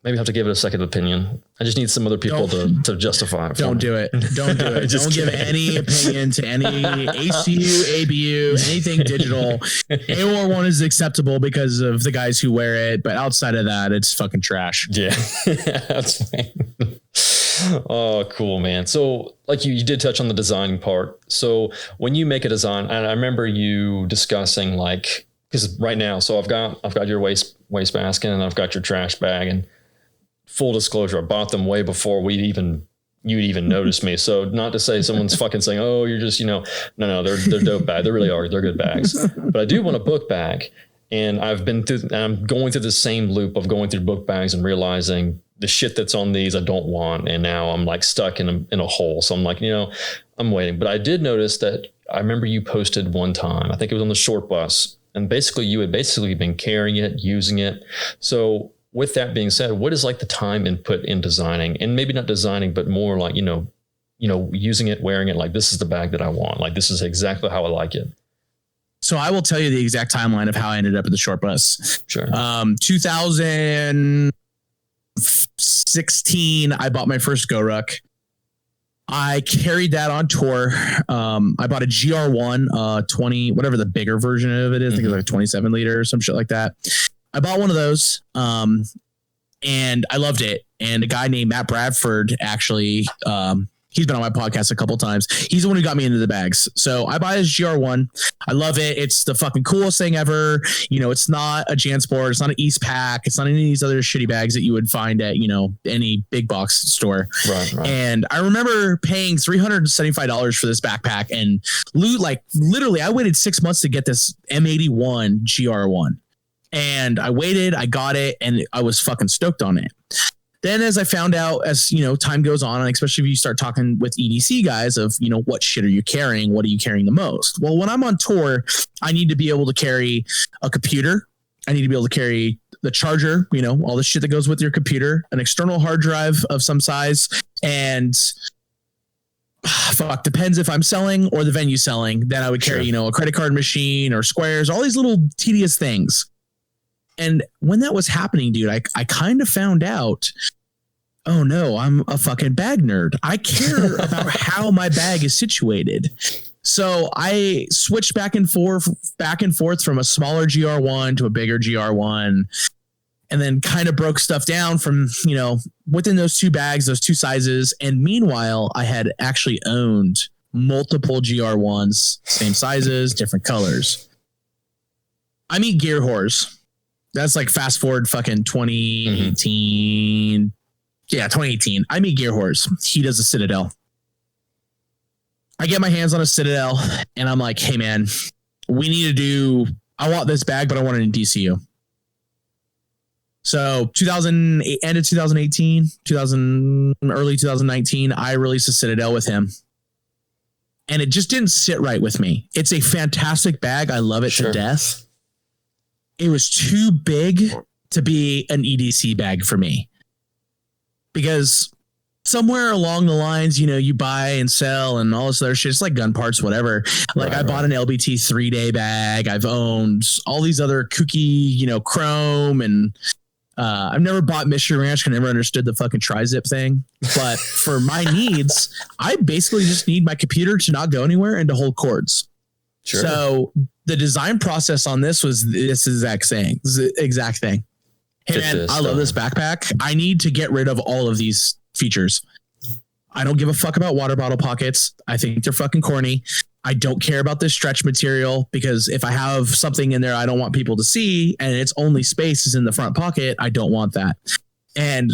Maybe I have to give it a second opinion. I just need some other people to justify it. Don't do it. Don't do it. Don't give any opinion to any ACU, ABU, anything digital. AOR1 is acceptable because of the guys who wear it, but outside of that, it's fucking trash. Yeah, that's fine. Oh, cool, man. So like you did touch on the designing part. So when you make a design, and I remember you discussing like, because right now, so I've got your waste basket and I've got your trash bag, and full disclosure, I bought them way before you'd even notice me. So not to say someone's fucking saying, oh, you're just, no, they're dope bags. They really are. They're good bags. But I do want a book bag. And I'm going through the same loop of going through book bags and realizing the shit that's on these I don't want. And now I'm like stuck in a hole. So I'm like, I'm waiting. But I did notice that I remember you posted one time, I think it was on the short bus, and basically you had been carrying it, using it. So with that being said, what is like the time input in designing, and maybe not designing, but more like, using it, wearing it, like this is the bag that I want. Like this is exactly how I like it. So I will tell you the exact timeline of how I ended up at the short bus. Sure. 2016, I bought my first GoRuck. I carried that on tour. I bought a GR1, 20, whatever the bigger version of it is. I think it's like a 27 liter or some shit like that. I bought one of those, and I loved it. And a guy named Matt Bradford, actually, he's been on my podcast a couple of times. He's the one who got me into the bags. So I buy his GR1. I love it. It's the fucking coolest thing ever. It's not a JanSport. It's not an East Pack. It's not any of these other shitty bags that you would find at, any big box store. Right. And I remember paying $375 for this backpack, and literally I waited 6 months to get this M81 GR1. And I waited, I got it, and I was fucking stoked on it. Then as I found out, as time goes on, and especially if you start talking with EDC guys of, what shit are you carrying? What are you carrying the most? Well, when I'm on tour, I need to be able to carry a computer. I need to be able to carry the charger, all the shit that goes with your computer, an external hard drive of some size, and depends if I'm selling or the venue selling. Then I would carry, a credit card machine or squares, all these little tedious things. And when that was happening, dude, I kind of found out, oh no, I'm a fucking bag nerd. I care about how my bag is situated. So I switched back and forth from a smaller GR1 to a bigger GR1, and then kind of broke stuff down from, within those two bags, those two sizes. And meanwhile, I had actually owned multiple GR1s, same sizes, different colors. I meet Gear Whores. That's like fast forward fucking 2018. Mm-hmm. Yeah, 2018. I meet Gear Whores. He does a Citadel. I get my hands on a Citadel, and I'm like, hey man, I want this bag, but I want it in DCU. So end of 2018, early 2019, I released a Citadel with him. And it just didn't sit right with me. It's a fantastic bag. I love it to death. It was too big to be an EDC bag for me, because somewhere along the lines, you buy and sell and all this other shit. It's like gun parts, whatever. Like I bought an LBT 3-day bag. I've owned all these other kooky, chrome, and I've never bought Mystery Ranch. I never understood the fucking tri-zip thing. But for my needs, I basically just need my computer to not go anywhere and to hold cords. Sure. So the design process on this was this exact thing. Hey man, I love this backpack. I need to get rid of all of these features. I don't give a fuck about water bottle pockets. I think they're fucking corny. I don't care about this stretch material, because if I have something in there I don't want people to see, and its only space is in the front pocket, I don't want that. And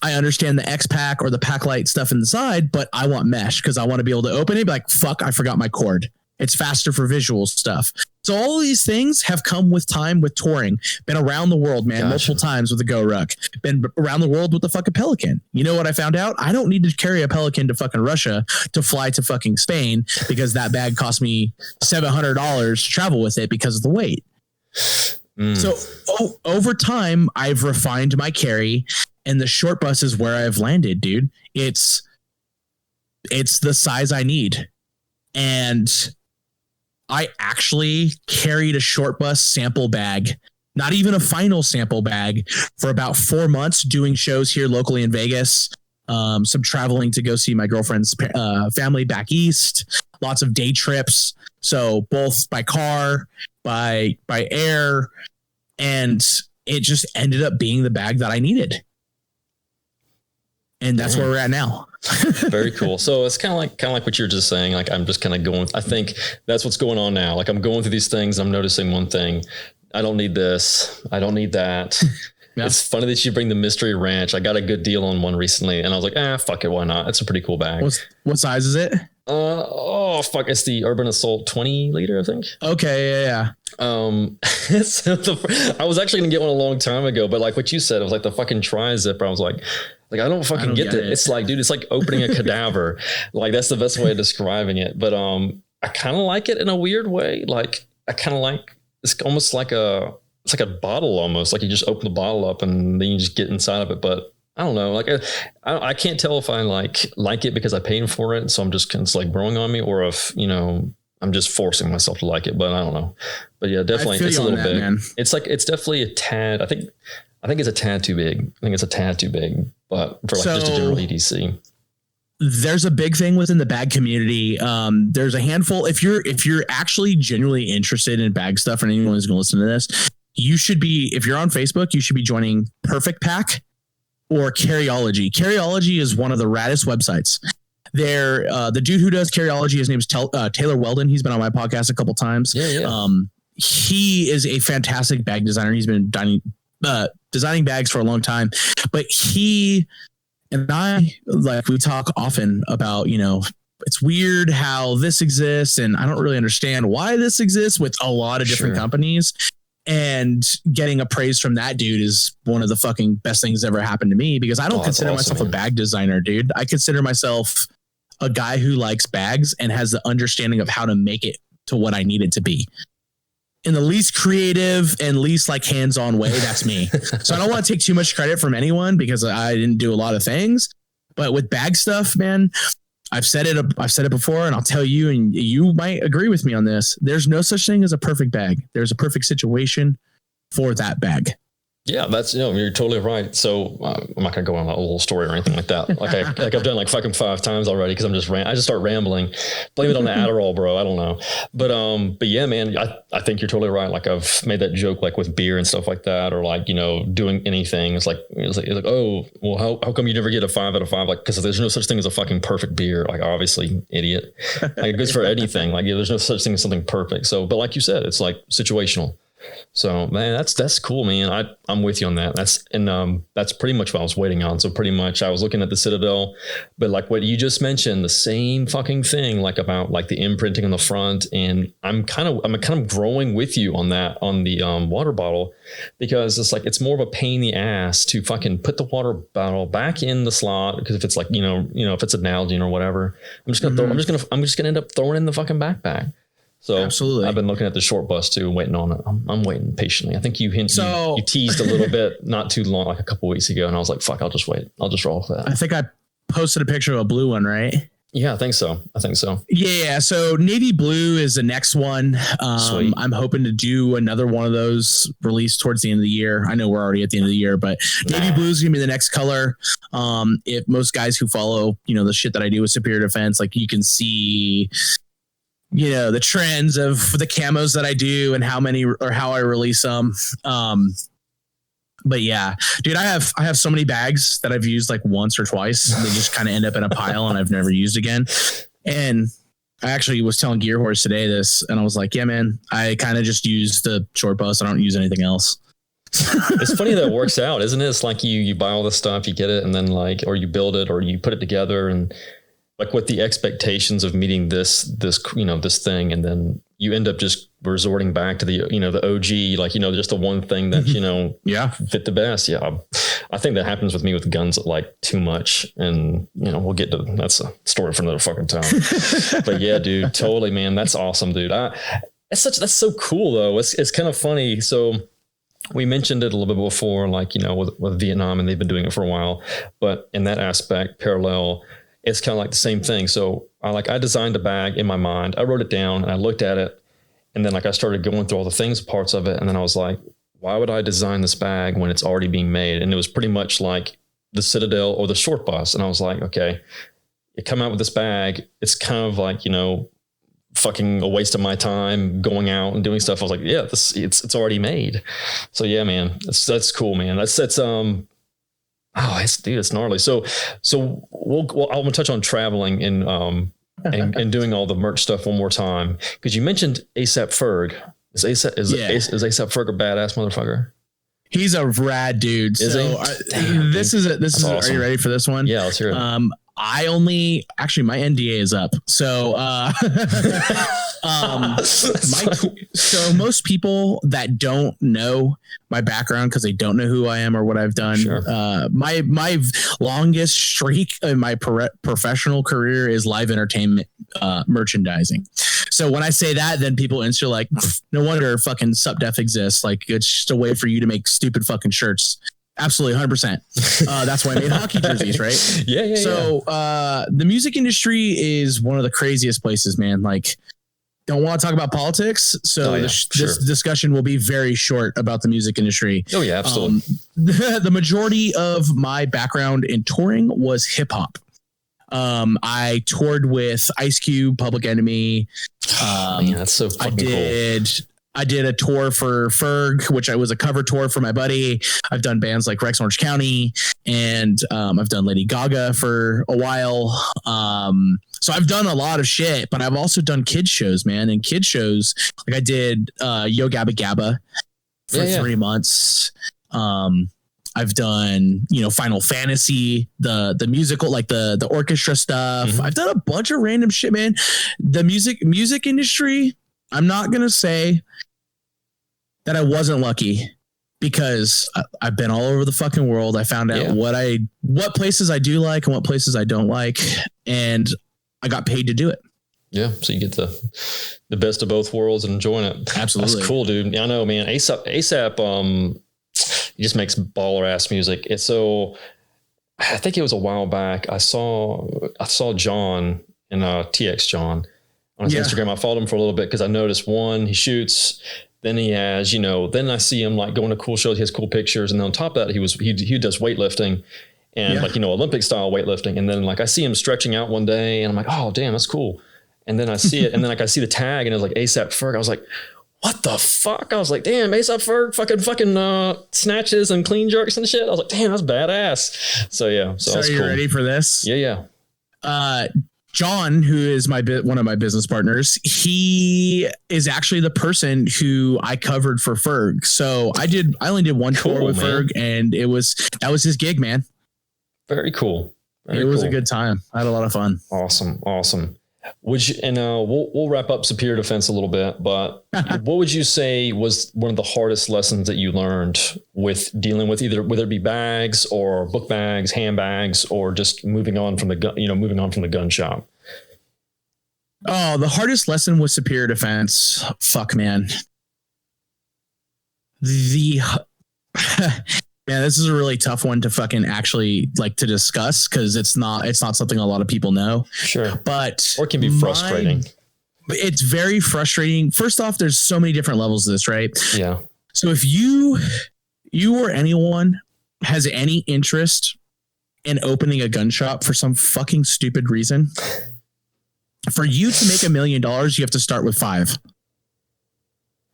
I understand the X pack or the pack light stuff inside, but I want mesh, because I want to be able to open it and be like, fuck, I forgot my cord. It's faster for visual stuff. So all of these things have come with time, with touring. Been around the world, man, multiple times with the Go Ruck. Been around the world with the fucking Pelican. You know what I found out? I don't need to carry a Pelican to fucking Russia to fly to fucking Spain, because that bag cost me $700 to travel with it because of the weight. So over time, I've refined my carry, and the short bus is where I've landed, dude. It's the size I need. And I actually carried a short bus sample bag, not even a final sample bag, for about 4 months, doing shows here locally in Vegas, some traveling to go see my girlfriend's family back east, lots of day trips. So both by car, by air, and it just ended up being the bag that I needed. And that's where we're at now. Very cool. So it's kind of like what you're just saying. Like, I'm just kind of going, I think that's what's going on now. Like, I'm going through these things. I'm noticing one thing. I don't need this. I don't need that. Yeah. It's funny that you bring the Mystery Ranch. I got a good deal on one recently, and I was like, fuck it. Why not? It's a pretty cool bag. What size is it? It's the Urban Assault 20 liter, I think. Okay. Yeah. I was actually gonna get one a long time ago, but like what you said, it was like the fucking tri-zipper. I was like, I don't fucking get it. It's like, dude, it's like opening a cadaver. Like, that's the best way of describing it. But I kind of like it in a weird way. Like, I kind of like, it's almost like it's like a bottle almost. Like, you just open the bottle up and then you just get inside of it. But I don't know. Like, I can't tell if I like it because I paid for it, so I'm just it's like growing on me, or if, I'm just forcing myself to like it. But I don't know. But yeah, definitely it's a little big. Man. It's definitely a tad. I think it's a tad too big. But for like just a general EDC. There's a big thing within the bag community. There's a handful. If you're actually genuinely interested in bag stuff, and anyone who's going to listen to this, you should be, if you're on Facebook, you should be joining Perfect Pack or Carryology. Carryology is one of the raddest websites. They're the dude who does Carryology, his name is Taylor Weldon. He's been on my podcast a couple times. Yeah. He is a fantastic bag designer. He's been designing bags for a long time, but he and I, like, we talk often about, it's weird how this exists, and I don't really understand why this exists with a lot of different companies. And getting a praise from that dude is one of the fucking best things that ever happened to me, because I don't consider myself a bag designer, dude. I consider myself a guy who likes bags and has the understanding of how to make it to what I need it to be. In the least creative and least like hands-on way, that's me. So I don't want to take too much credit from anyone, because I didn't do a lot of things. But with bag stuff, man, I've said it before, and I'll tell you, and you might agree with me on this. There's no such thing as a perfect bag. There's a perfect situation for that bag. Yeah, that's, you're totally right. So I'm not gonna go on a little story or anything like that. Like I've done like fucking 5 times already, because I just start rambling. Blame it on the Adderall, bro. I don't know, but yeah, man, I think you're totally right. Like, I've made that joke, like with beer and stuff like that, or like, doing anything. It's like, oh, well, how come you never get a 5 out of 5? Like, because there's no such thing as a fucking perfect beer. Like, obviously, idiot. Like, it goes for anything. Like, there's no such thing as something perfect. So, but like you said, it's like situational. So, man, that's cool, man. I'm with you on that. That's pretty much what I was waiting on. So pretty much I was looking at the Citadel, but like what you just mentioned, the same fucking thing, like about like the imprinting on the front. And I'm kind of growing with you on that, on the water bottle, because it's like, it's more of a pain in the ass to fucking put the water bottle back in the slot. Because if it's like, if it's a Nalgene or whatever, I'm just gonna end up throwing it in the fucking backpack. So absolutely, I've been looking at the short bus too, waiting on it. I'm waiting patiently. I think you teased a little bit not too long, like a couple weeks ago, and I was like, "Fuck, I'll just wait. I'll just roll with that." I think I posted a picture of a blue one, right? Yeah, I think so. Yeah, so navy blue is the next one. Sweet. I'm hoping to do another one of those released towards the end of the year. I know we're already at the end of the year, but navy blue is gonna be the next color. If most guys who follow, the shit that I do with Superior Defense, like, you can see, the trends of the camos that I do and how many or how I release them. But yeah, dude, I have so many bags that I've used like once or twice. They just kind of end up in a pile and I've never used again. And I actually was telling Gear Horse today this, and I was like, yeah, man, I kind of just use the short bus. I don't use anything else. It's funny that it works out, isn't it? It's like you buy all this stuff, you get it, and then like, or you build it, or you put it together, and like with the expectations of meeting this thing, and then you end up just resorting back to the, the OG, like, just the one thing that, fit the best. Yeah. I think that happens with me with guns that like too much. And, we'll get to, that's a story for another fucking time. But yeah, dude, totally, man. That's awesome, dude. That's so cool though. It's kind of funny. So we mentioned it a little bit before, like, with Vietnam, and they've been doing it for a while, but in that aspect, parallel, it's kind of like the same thing. So I designed a bag in my mind. I wrote it down and I looked at it. And then I started going through all the things, parts of it. And then I was like, why would I design this bag when it's already being made? And it was pretty much like the Citadel or the short bus. And I was like, okay, you come out with this bag. It's kind of like, fucking a waste of my time going out and doing stuff. I was like, yeah, it's already made. So yeah, man, that's cool, man. It's gnarly. So I'm gonna touch on traveling and doing all the merch stuff one more time, because you mentioned ASAP Ferg. Is ASAP Ferg a badass motherfucker? He's a rad dude. This is awesome. Are you ready for this one? Yeah, let's hear it. My NDA is up. So, so most people that don't know my background, because they don't know who I am or what I've done. Sure. My longest streak in my professional career is live entertainment, merchandising. So when I say that, then people instantly like, no wonder fucking SupDef exists. Like, it's just a way for you to make stupid fucking shirts. Absolutely, 100%. That's why I made hockey jerseys, right? Yeah. So the music industry is one of the craziest places, man. Like, don't want to talk about politics. So this discussion will be very short about the music industry. Oh, yeah, absolutely. The majority of my background in touring was hip hop. I toured with Ice Cube, Public Enemy. Man, that's so fucking cool. I did a tour for Ferg, which I was a cover tour for my buddy. I've done bands like Rex Orange County, and I've done Lady Gaga for a while. So I've done a lot of shit, but I've also done kids shows, man. And kids shows, like I did Yo Gabba Gabba for 3 months. I've done, Final Fantasy, the musical, like the orchestra stuff. Mm-hmm. I've done a bunch of random shit, man. The music industry, I'm not going to say that I wasn't lucky, because I've been all over the fucking world. I found out what places I do like and what places I don't like. And I got paid to do it. Yeah. So you get the best of both worlds and enjoying it. Absolutely. That's cool, dude. I know, man. ASAP, he just makes baller ass music. It's so, I think it was a while back. I saw John and TX John on his Instagram. I followed him for a little bit because I noticed, one, he shoots, then he has, then I see him like going to cool shows. He has cool pictures. And then on top of that, he does weightlifting and Olympic style weightlifting. And then like, I see him stretching out one day and I'm like, oh damn, that's cool. And then I see it. And then like, I see the tag and it was like ASAP Ferg. I was like, what the fuck? I was like, damn, ASAP Ferg fucking snatches and clean jerks and shit. I was like, damn, that's badass. So yeah. So are you ready for this? Yeah. John, who is one of my business partners, he is actually the person who I covered for Ferg. So I only did one tour with Ferg, and that was his gig, man. Very cool. It was a good time. I had a lot of fun. Awesome. We'll wrap up Superior Defense a little bit, but what would you say was one of the hardest lessons that you learned with dealing with whether it be bags or book bags, handbags, or just moving on from the gun shop? Oh, the hardest lesson was Superior Defense. Fuck, man. Man, this is a really tough one to fucking actually like to discuss, because it's not something a lot of people know. Sure. Or it can be frustrating. It's very frustrating. First off, there's so many different levels of this, right? Yeah. So if you or anyone has any interest in opening a gun shop for some fucking stupid reason, for you to make $1 million, you have to start with 5.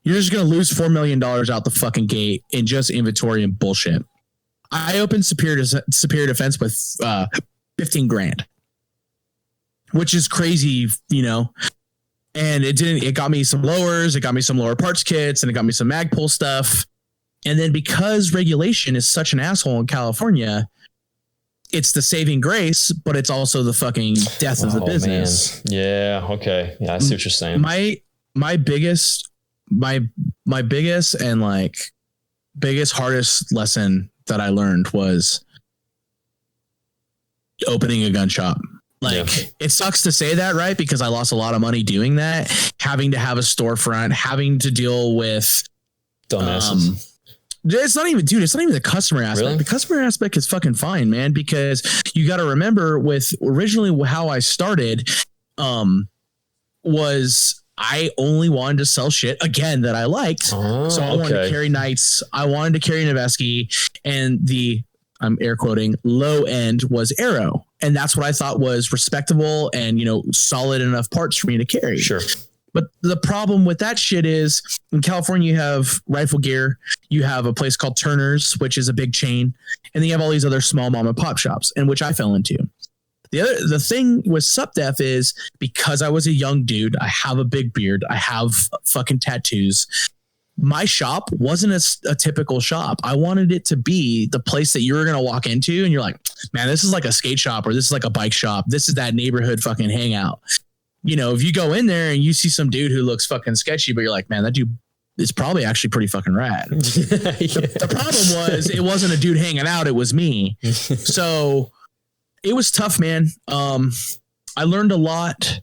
You're just going to lose $4 million out the fucking gate in just inventory and bullshit. I opened Superior Defense with 15 grand, which is crazy, and it got me some lowers, it got me some lower parts kits, and it got me some Magpul stuff. And then because regulation is such an asshole in California, it's the saving grace, but it's also the fucking death of the business. Man. Yeah. Okay. Yeah. I see what you're saying. my biggest and like biggest hardest lesson that I learned was opening a gun shop. Like it sucks to say that, right? Because I lost a lot of money doing that, having to have a storefront, having to deal with dumbasses. It's not even the customer aspect. Really? The customer aspect is fucking fine, man, because you got to remember with originally how I started, was I only wanted to sell shit again that I liked. So I wanted to carry Knights. I wanted to carry Noveski, and I'm air quoting, low end was Arrow. And that's what I thought was respectable and, solid enough parts for me to carry. Sure. But the problem with that shit is in California, you have Rifle Gear, you have a place called Turner's, which is a big chain, and then you have all these other small mom and pop shops, and which I fell into. The thing with SupDef is because I was a young dude, I have a big beard, I have fucking tattoos. My shop wasn't a typical shop. I wanted it to be the place that you were going to walk into and you're like, man, this is like a skate shop, or this is like a bike shop. This is that neighborhood fucking hangout. If you go in there and you see some dude who looks fucking sketchy, but you're like, man, that dude is probably actually pretty fucking rad. The problem was it wasn't a dude hanging out. It was me. So it was tough, man. I learned a lot,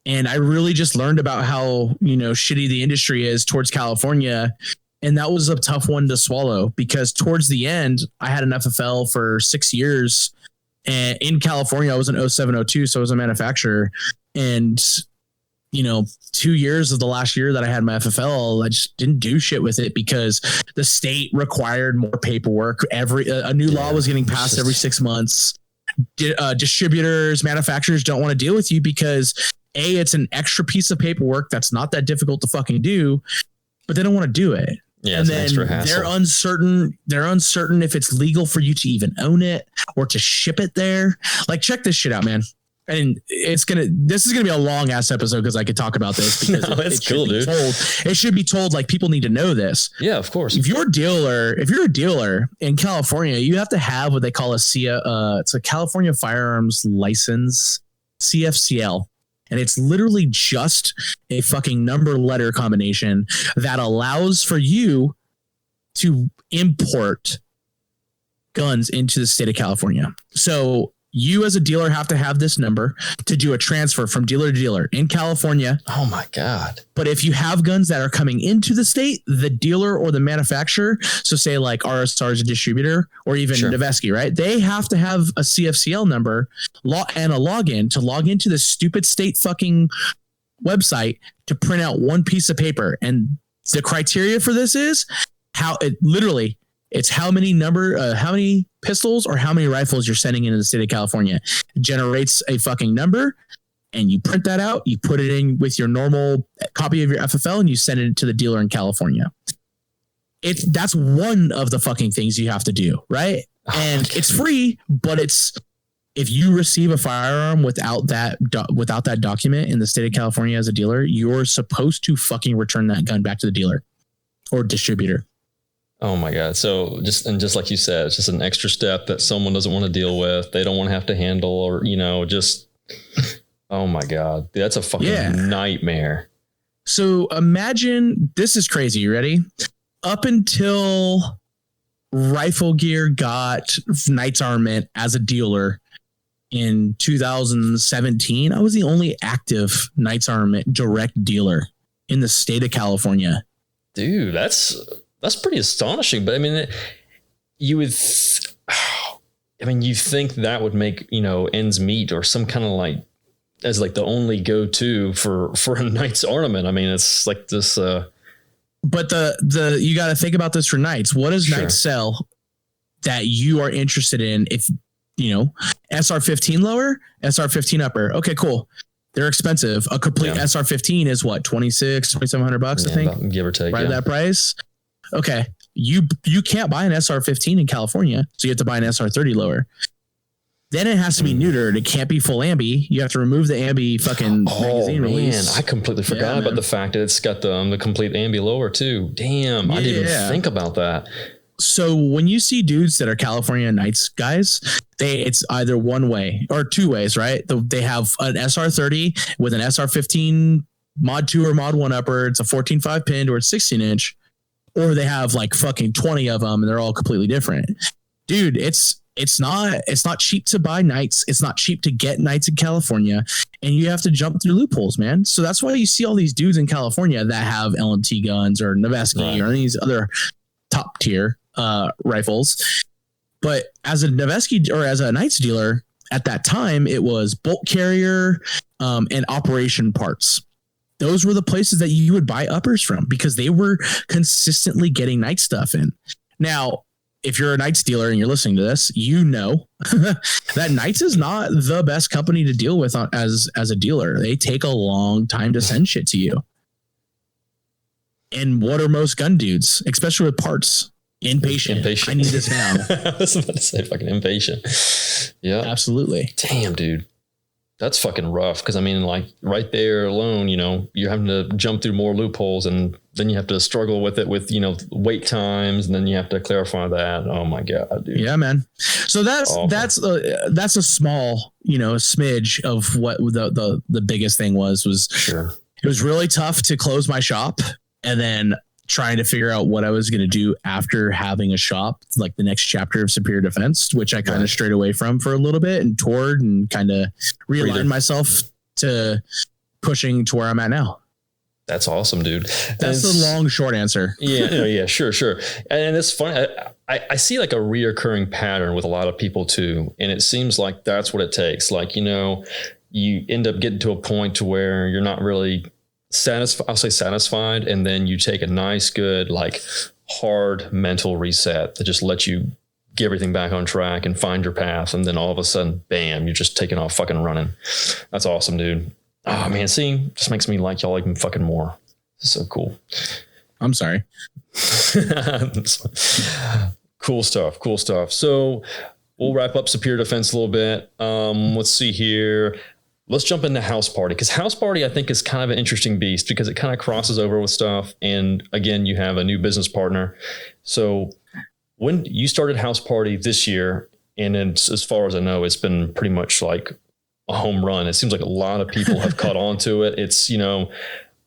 and I really just learned about how, shitty the industry is towards California. And that was a tough one to swallow because towards the end, I had an FFL for 6 years, and in California, I was an 0702. So I was a manufacturer. And, 2 years of the last year that I had my FFL, I just didn't do shit with it because the state required more paperwork. A new law was getting passed every 6 months. Distributors, manufacturers don't want to deal with you because it's an extra piece of paperwork that's not that difficult to fucking do, but they don't want to do it. Yeah, and then they're uncertain. They're uncertain if it's legal for you to even own it or to ship it there. Like, check this shit out, man. And this is gonna be a long ass episode because I could talk about this because it's cool, dude. It should be told, like, people need to know this. Yeah, of course. If you're a dealer in California, you have to have what they call it's a California Firearms License, CFCL. And it's literally just a fucking number letter combination that allows for you to import guns into the state of California. So you as a dealer have to have this number to do a transfer from dealer to dealer in California. Oh my God. But if you have guns that are coming into the state, the dealer or the manufacturer, so say like RSR is a distributor or even Noveski, right? They have to have a CFCL number and a login to log into this stupid state fucking website to print out one piece of paper. And the criteria for this is it's how many pistols or how many rifles you're sending into the state of California. It generates a fucking number and you print that out. You put it in with your normal copy of your FFL and you send it to the dealer in California. That's one of the fucking things you have to do. Right. And it's free, but if you receive a firearm without that document in the state of California as a dealer, you're supposed to fucking return that gun back to the dealer or distributor. Oh my God. So just like you said, it's just an extra step that someone doesn't want to deal with. They don't want to have to handle or, oh my God, that's a fucking nightmare. So imagine, this is crazy. You ready? Up until Rifle Gear got Knight's Armament as a dealer in 2017, I was the only active Knight's Armament direct dealer in the state of California. Dude, that's pretty astonishing. But I mean, you think that would make, ends meet or some kind of as the only go-to for a Knight's Armament. I mean, it's like this. But you got to think about this for Knights. What does Knights sell that you are interested in? If, SR-15 lower, SR-15 upper. Okay, cool. They're expensive. A complete SR-15 is what, $2,700, I think, give or take. Right, that price. Okay, you can't buy an SR-15 in California, so you have to buy an SR-30 lower. Then it has to be neutered. It can't be full ambi. You have to remove the ambi fucking magazine release. I completely forgot about the fact that it's got the complete ambi lower too. Damn, I didn't even think about that. So when you see dudes that are California Knights guys, it's either one way or two ways, right? They have an SR-30 with an SR-15 mod 2 or mod 1 upper. It's a 14.5 pinned or a 16 inch, or they have like fucking 20 of them and they're all completely different. Dude, it's not cheap to buy nights. It's not cheap to get nights in California, and you have to jump through loopholes, man. So that's why you see all these dudes in California that have LMT guns or Noveski or these other top tier rifles. But as a Noveski or as a Knights dealer at that time, it was bolt carrier and operation parts. Those were the places that you would buy uppers from because they were consistently getting Knight stuff in. Now, if you're a Knights dealer and you're listening to this, you know that Knights is not the best company to deal with as a dealer. They take a long time to send shit to you. And what are most gun dudes, especially with parts? Impatient. I need this now. I was about to say fucking impatient. Yeah, absolutely. Damn, dude. That's fucking rough. Because I mean, like right there alone, you know, you're having to jump through more loopholes, and then you have to struggle with it with, you know, wait times, and then you have to clarify that. Oh my God, dude. Yeah, man. So that's a small, you know, smidge of what the biggest thing was. Sure. It was really tough to close my shop, and then trying to figure out what I was going to do after having a shop, like the next chapter of Superior Defense, which I kind of strayed away from for a little bit and toured and kind of realigned myself to pushing to where I'm at now. That's awesome, dude. That's the long, short answer. Yeah, sure. And it's funny. I see like a reoccurring pattern with a lot of people too. And it seems like that's what it takes. Like, you know, you end up getting to a point to where you're not really satisfied. And then you take a nice, good, like hard mental reset that just lets you get everything back on track and find your path. And then all of a sudden, bam, you're just taking off fucking running. That's awesome, dude. Oh man, see, just makes me like y'all even fucking more. So cool. I'm sorry. Cool stuff. So we'll wrap up Superior Defense a little bit. Let's see here. Let's jump into House Party, because House Party, I think, is kind of an interesting beast because it kind of crosses over with stuff. And again, you have a new business partner. So when you started House Party this year, and as far as I know, it's been pretty much like a home run. It seems like a lot of people have caught on to it. It's, you know,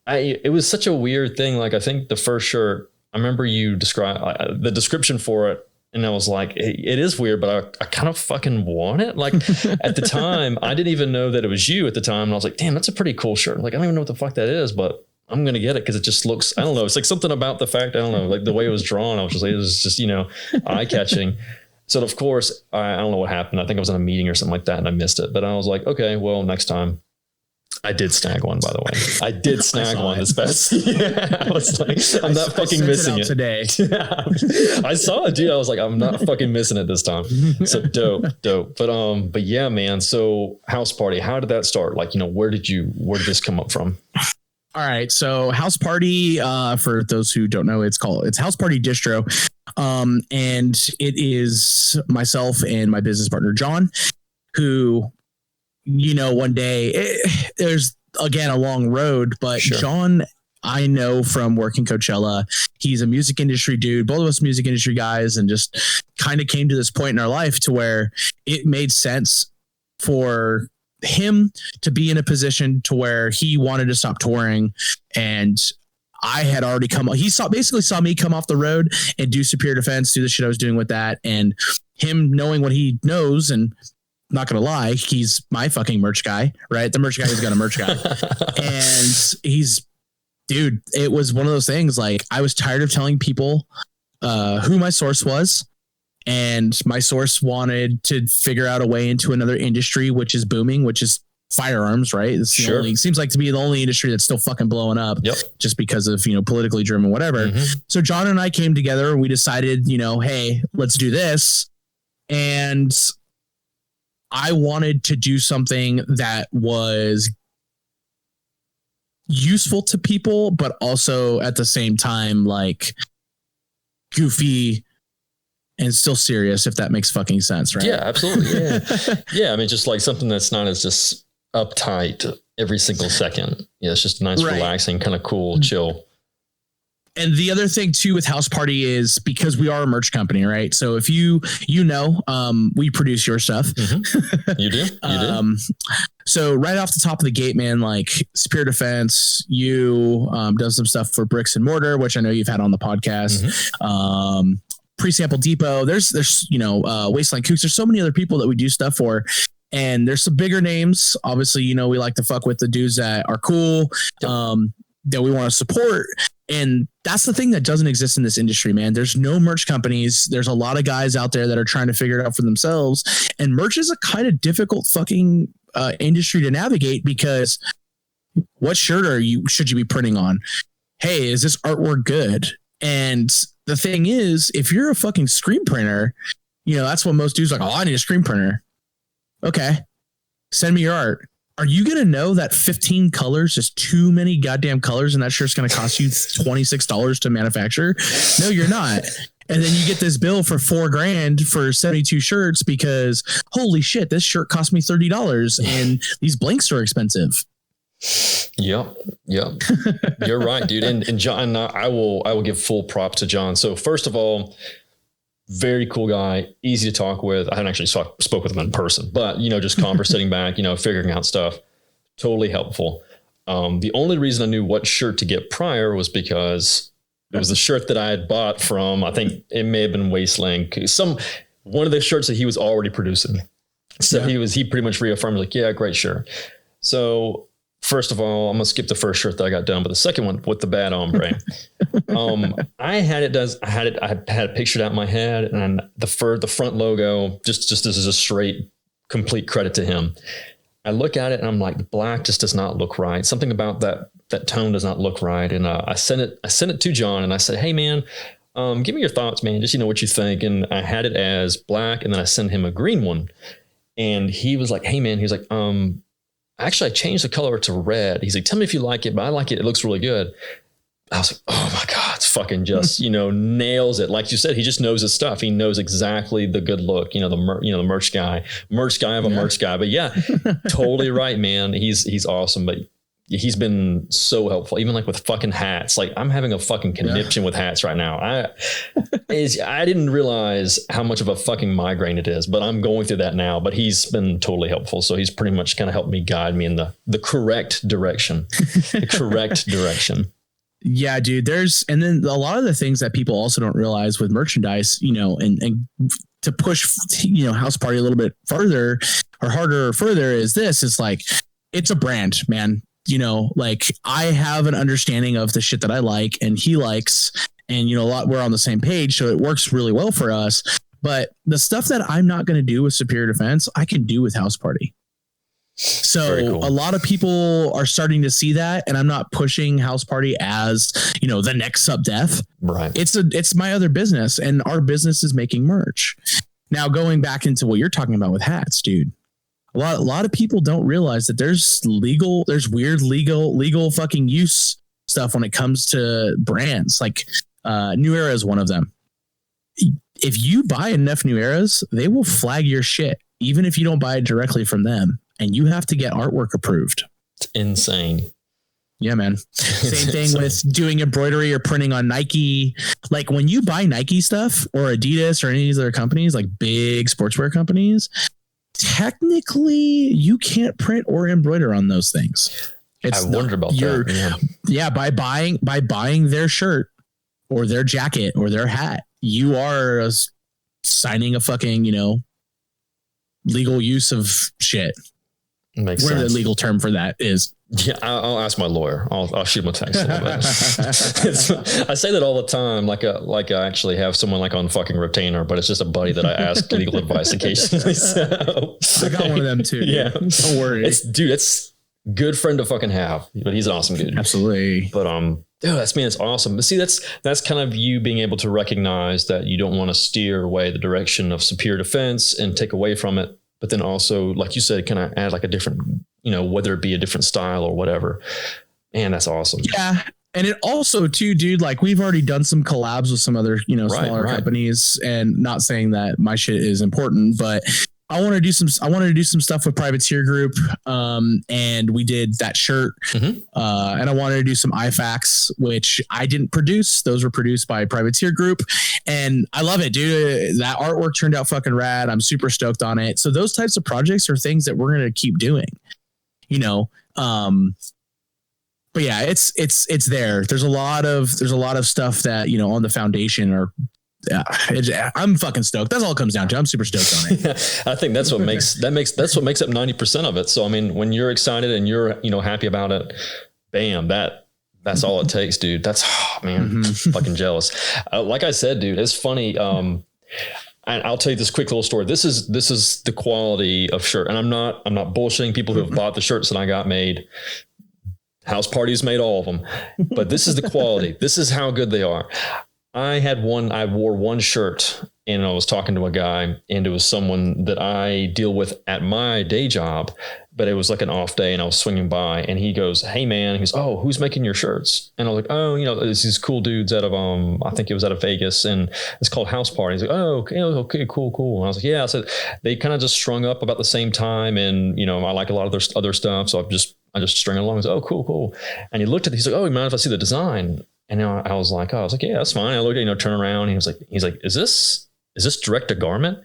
it was such a weird thing. Like, I think the first shirt, I remember you describe the description for it. And I was like, it is weird, but I kind of fucking want it. Like at the time, I didn't even know that it was you at the time. And I was like, damn, that's a pretty cool shirt. Like, I don't even know what the fuck that is, but I'm going to get it because it just looks, I don't know. It's like something about the fact, I don't know, like the way it was drawn. I was just like, it was just, you know, eye catching. So of course, I don't know what happened. I think I was in a meeting or something like that and I missed it. But I was like, okay, well, next time. I did snag one, by the way. I did snag one this past. Yeah, I was like, I'm not fucking missing it today. I saw it, dude. I was like, I'm not fucking missing it this time. So dope. But yeah, man. So House Party, how did that start? Like, you know, where did this come up from? All right. So House Party, for those who don't know, it's House Party Distro. And it is myself and my business partner, John, who, you know, one day there's again a long road, but sure. John, I know from working Coachella, he's a music industry dude, both of us music industry guys, and just kind of came to this point in our life to where it made sense for him to be in a position to where he wanted to stop touring. And I had already basically saw me come off the road and do Superior Defense, do the shit I was doing with that. And him knowing what he knows, and not gonna lie, he's my fucking merch guy, right? The merch guy has got a merch guy. And dude, it was one of those things. Like, I was tired of telling people who my source was, and my source wanted to figure out a way into another industry, which is booming, which is firearms, right? It's sure. Seems like to be the only industry that's still fucking blowing up. Yep. Just because of, you know, politically driven, whatever. Mm-hmm. So John and I came together and we decided, you know, hey, let's do this. And I wanted to do something that was useful to people, but also at the same time, like goofy and still serious, if that makes fucking sense, right? Yeah, absolutely. Yeah. Yeah. I mean, just like something that's not as just uptight every single second. Yeah. It's just a nice, relaxing, kind of cool, chill. And the other thing too with House Party is because we are a merch company, right? So if we produce your stuff. Mm-hmm. You do. So right off the top of the gate, man, like Superior Defense, does some stuff for Bricks and Mortar, which I know you've had on the podcast. Mm-hmm. Pre-Sample Depot. There's Wasteland Kooks. There's so many other people that we do stuff for. And there's some bigger names. Obviously, we like to fuck with the dudes that are cool, that we want to support. And that's the thing that doesn't exist in this industry, man. There's no merch companies. There's a lot of guys out there that are trying to figure it out for themselves. And merch is a kind of difficult fucking industry to navigate, because what shirt should you be printing on? Hey, is this artwork good? And the thing is, if you're a fucking screen printer, that's what most dudes are like, oh, I need a screen printer. Okay, send me your art. Are you going to know that 15 colors is too many goddamn colors and that shirt's going to cost you $26 to manufacture? No, you're not. And then you get this bill for $4,000 for 72 shirts because holy shit, this shirt cost me $30 and these blanks are expensive. Yep. You're right, dude. And John, I will give full props to John. So first of all, very cool guy, easy to talk with. I haven't actually spoke with him in person, but just conversating back, figuring out stuff, totally helpful. The only reason I knew what shirt to get prior was because it was the shirt that I had bought from, I think it may have been Wasteland, one of the shirts that he was already producing. So he pretty much reaffirmed, like, yeah, great shirt. So first of all, I'm gonna skip the first shirt that I got done, but the second one with the bad ombre, I had it pictured out in my head, and the front logo, just this is a straight, complete credit to him. I look at it and I'm like, the black just does not look right. Something about that tone does not look right. And I sent it to John and I said, hey man, give me your thoughts, man. Just, what you think. And I had it as black, and then I sent him a green one, and he was like, hey man, he was like, actually, I changed the color to red. He's like, tell me if you like it, but I like it. It looks really good. I was like, oh my God, it's fucking just, nails it. Like you said, he just knows his stuff. He knows exactly the good look, the merch guy of a merch guy. But yeah, totally right, man. He's awesome. But he's been so helpful, even like with fucking hats. Like I'm having a fucking conniption with hats right now. I didn't realize how much of a fucking migraine it is, but I'm going through that now. But he's been totally helpful. So he's pretty much kind of helped me guide me in the correct direction. The correct direction. Yeah, dude. And then a lot of the things that people also don't realize with merchandise, and to push, House Party a little bit further or harder or further is like, it's a brand, man. Like I have an understanding of the shit that I like and he likes, and, we're on the same page. So it works really well for us. But the stuff that I'm not going to do with Superior Defense, I can do with House Party. So cool. A lot of people are starting to see that, and I'm not pushing House Party as, the next Sub Def. Right. It's my other business, and our business is making merch. Now, going back into what you're talking about with hats, dude. A lot of people don't realize that there's weird legal fucking use stuff when it comes to brands. Like New Era is one of them. If you buy enough New Eras, they will flag your shit, even if you don't buy it directly from them, and you have to get artwork approved. It's insane. Yeah, man. Same thing with doing embroidery or printing on Nike. Like when you buy Nike stuff or Adidas or any of these other companies, like big sportswear companies, technically you can't print or embroider on those things. I wondered about that. Yeah. By buying their shirt or their jacket or their hat, you are signing a fucking, legal use of shit. Makes Whatever sense. the legal term for that is. Yeah, I'll ask my lawyer. I'll shoot him a text a little bit. I say that all the time, like I actually have someone like on fucking retainer, but it's just a buddy that I ask legal advice occasionally. So I got one of them too. Yeah, don't worry. It's good friend to fucking have. But he's an awesome dude. Absolutely. But it's awesome. But see, that's kind of you being able to recognize that you don't want to steer away the direction of Superior Defense and take away from it. But then also, like you said, kind of add like a different, whether it be a different style or whatever. Man, that's awesome. Yeah. And it also too, dude, like we've already done some collabs with some other, smaller companies, and not saying that my shit is important, but I wanted to do some stuff with Privateer Group. And we did that shirt. And I wanted to do some IFACs, which I didn't produce. Those were produced by Privateer Group. And I love it, dude. That artwork turned out fucking rad. I'm super stoked on it. So those types of projects are things that we're going to keep doing, you know? But yeah, it's there. There's a lot of stuff that, you know, on the foundation are, I'm fucking stoked. That's all it comes down to. I'm super stoked on it. I think that's what makes up 90% of it. So, I mean, when you're excited and you're, you know, happy about it, bam, that's all it takes, dude. That's, oh, man, fucking jealous. Like I said, dude, it's funny. And I'll tell you this quick little story. This is the quality of shirt. And I'm not bullshitting people who have bought the shirts that I got made. House Parties made all of them, but this is the quality. This is how good they are. I wore one shirt and I was talking to a guy, and it was someone that I deal with at my day job, but it was like an off day and I was swinging by, and he goes, "Hey man," he goes, "Oh, who's making your shirts?" And I was like, "Oh, you know, it's these cool dudes out of, I think it was out of Vegas, and it's called House Party." He's like, "Oh, okay, cool." And I was like, "Yeah." I said, "They kind of just strung up about the same time. And, you know, I like a lot of their other stuff. So I just string along." I was like, "Oh, cool." And he looked at it. He's like, "Oh, you mind if I see the design?" And I was like, "Yeah, that's fine." I looked at, you know, turn around. And he's like, "Is this direct to garment?"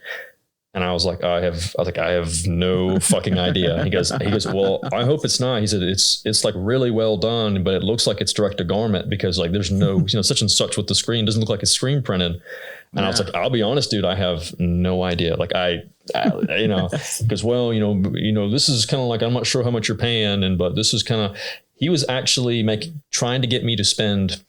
And I was like, I have no fucking idea. He goes, "Well, I hope it's not." He said, it's like really well done, but it looks like it's direct to garment because like there's no, you know, such and such with the screen. It doesn't look like it's screen printed. And I was like, "I'll be honest, dude, I have no idea." Like I you know, because, well, you know, this is kind of like, I'm not sure how much you're paying. But this is kind of, he was actually trying to get me to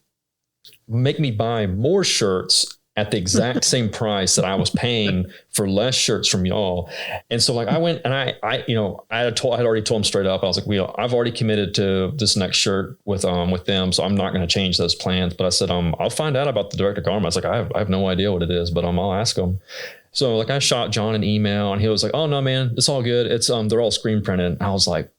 make me buy more shirts at the exact same price that I was paying for less shirts from y'all. And so like I went and I you know, I had already told him straight up. I was like, I've already committed to this next shirt with them. So I'm not going to change those plans. But I said, I'll find out about the direct to garment. I was like, I have no idea what it is, but I'll ask them. So like I shot John an email and he was like, "Oh no, man, it's all good. It's, they're all screen printed." And I was like,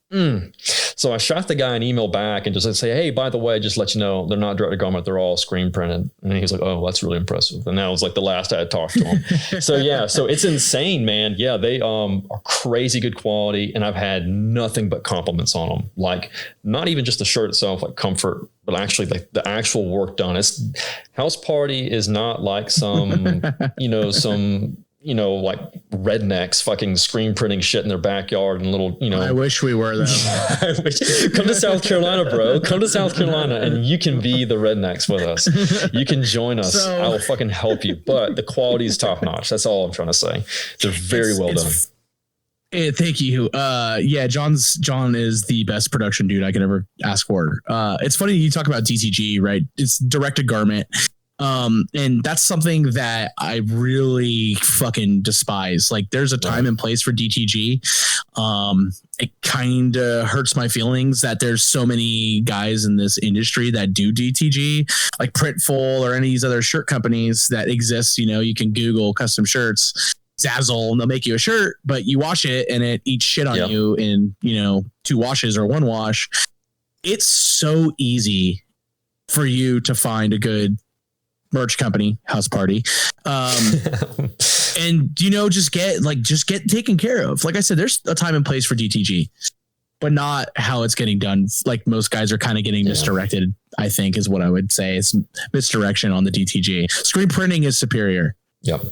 So I shot the guy an email back and just say, "Hey, by the way, just let you know, they're not direct to garment. They're all screen printed." And he was like, "Oh, that's really impressive." And that was like the last I had talked to him. So yeah, so it's insane, man. Yeah. They are crazy good quality. And I've had nothing but compliments on them. Like not even just the shirt itself, like comfort, but actually like the actual work done. House Party is not like some like rednecks fucking screen printing shit in their backyard and little, you know. I wish we were though. I wish. Come to South Carolina, bro. Come to South Carolina and you can be the rednecks with us. You can join us. I will fucking help you. But the quality is top notch. That's all I'm trying to say. They're very well done. Thank you. Yeah, John is the best production dude I could ever ask for. It's funny you talk about DTG, right? It's direct to garment. And that's something that I really fucking despise. Like there's a time and place for DTG. It kind of hurts my feelings that there's so many guys in this industry that do DTG, like Printful or any of these other shirt companies that exist. You know, you can Google custom shirts, Zazzle, and they'll make you a shirt, but you wash it and it eats shit on you in, you know, 2 washes or 1 wash. It's so easy for you to find a good merch company, House Party. And, you know, just get taken care of. Like I said, there's a time and place for DTG, but not how it's getting done. Like most guys are kind of getting misdirected, I think is what I would say. It's misdirection on the DTG. Screen printing is superior. Yep.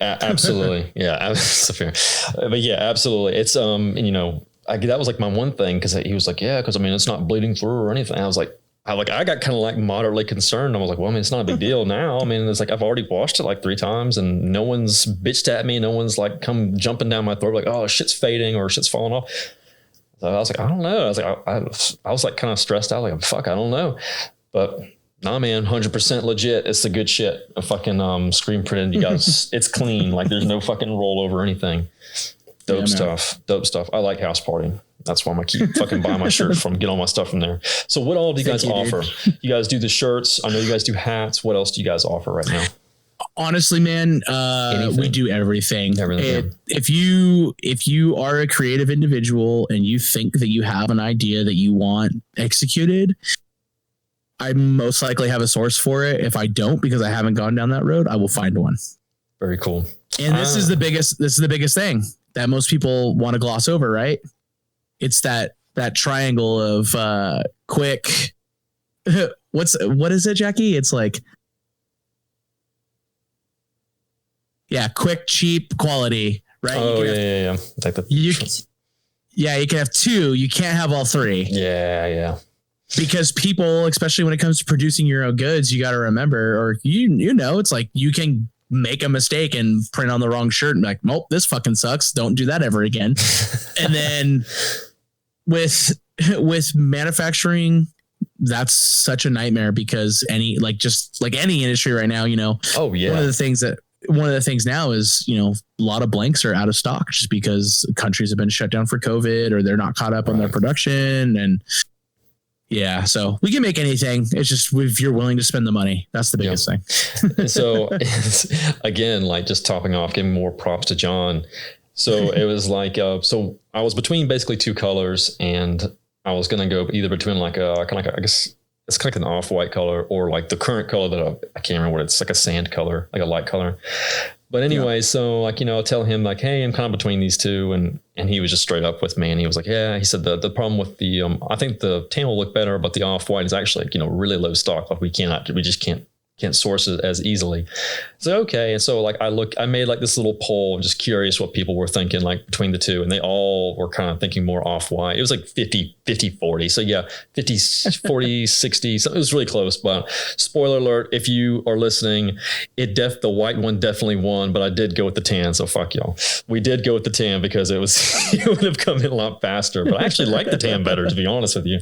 Absolutely. Yeah. But yeah, absolutely. It's, you know, that was like my one thing. Cause he was like, "Yeah. Cause I mean, it's not bleeding through or anything." I was like, I got kind of like moderately concerned. I was like, well, I mean, it's not a big deal now. I mean, it's like, I've already washed it like 3 times and no one's bitched at me. No one's like come jumping down my throat like, "Oh, shit's fading or shit's falling off." So I was like, I don't know. I was like, I was like kind of stressed out. Like, fuck, I don't know. But nah, man, 100% legit. It's the good shit. A fucking screen printed. You guys, it's clean. Like there's no fucking rollover or anything. Dope stuff. I like House Party. That's why I'm gonna keep fucking buying my shirt from, get all my stuff from there. So what all do you guys offer? You guys do the shirts. I know you guys do hats. What else do you guys offer right now? Honestly, man, we do everything. If you are a creative individual and you think that you have an idea that you want executed, I most likely have a source for it. If I don't, because I haven't gone down that road, I will find one. Very cool. And this is the biggest thing. that most people want to gloss over, right? It's that triangle of quick. What is it, Jackie? It's like, yeah, quick, cheap, quality, right? Oh, yeah. Like you can have two. You can't have all three. Yeah. Because people, especially when it comes to producing your own goods, you got to remember, or it's like you can make a mistake and print on the wrong shirt and be like, nope, this fucking sucks. Don't do that ever again. And then with manufacturing, that's such a nightmare because any industry right now, Oh yeah. One of the things now is, a lot of blanks are out of stock just because countries have been shut down for COVID or they're not caught up on their production. And yeah, so we can make anything. It's just if you're willing to spend the money, that's the biggest thing. So again, like just topping off, giving more props to John. So it was like, so I was between basically two colors and I was going to go either between like a kind of like, I guess it's kind of like an off-white color or like the current color that I can't remember what it's like, a sand color, like a light color. But anyway, so like, I'll tell him like, hey, I'm kind of between these two. And he was just straight up with me. And he was like, yeah, he said the problem with the, I think the tan will look better, but the off-white is actually, really low stock. Like we just can't source it as easily. So, okay. And so like I made like this little poll, just curious what people were thinking like between the two. And they all were kind of thinking more off-white. It was like 50, 40. So yeah, 50, 40, 60. So it was really close, but spoiler alert, if you are listening, the white one definitely won, but I did go with the tan. So fuck y'all. We did go with the tan because it would have come in a lot faster, but I actually like the tan better, to be honest with you.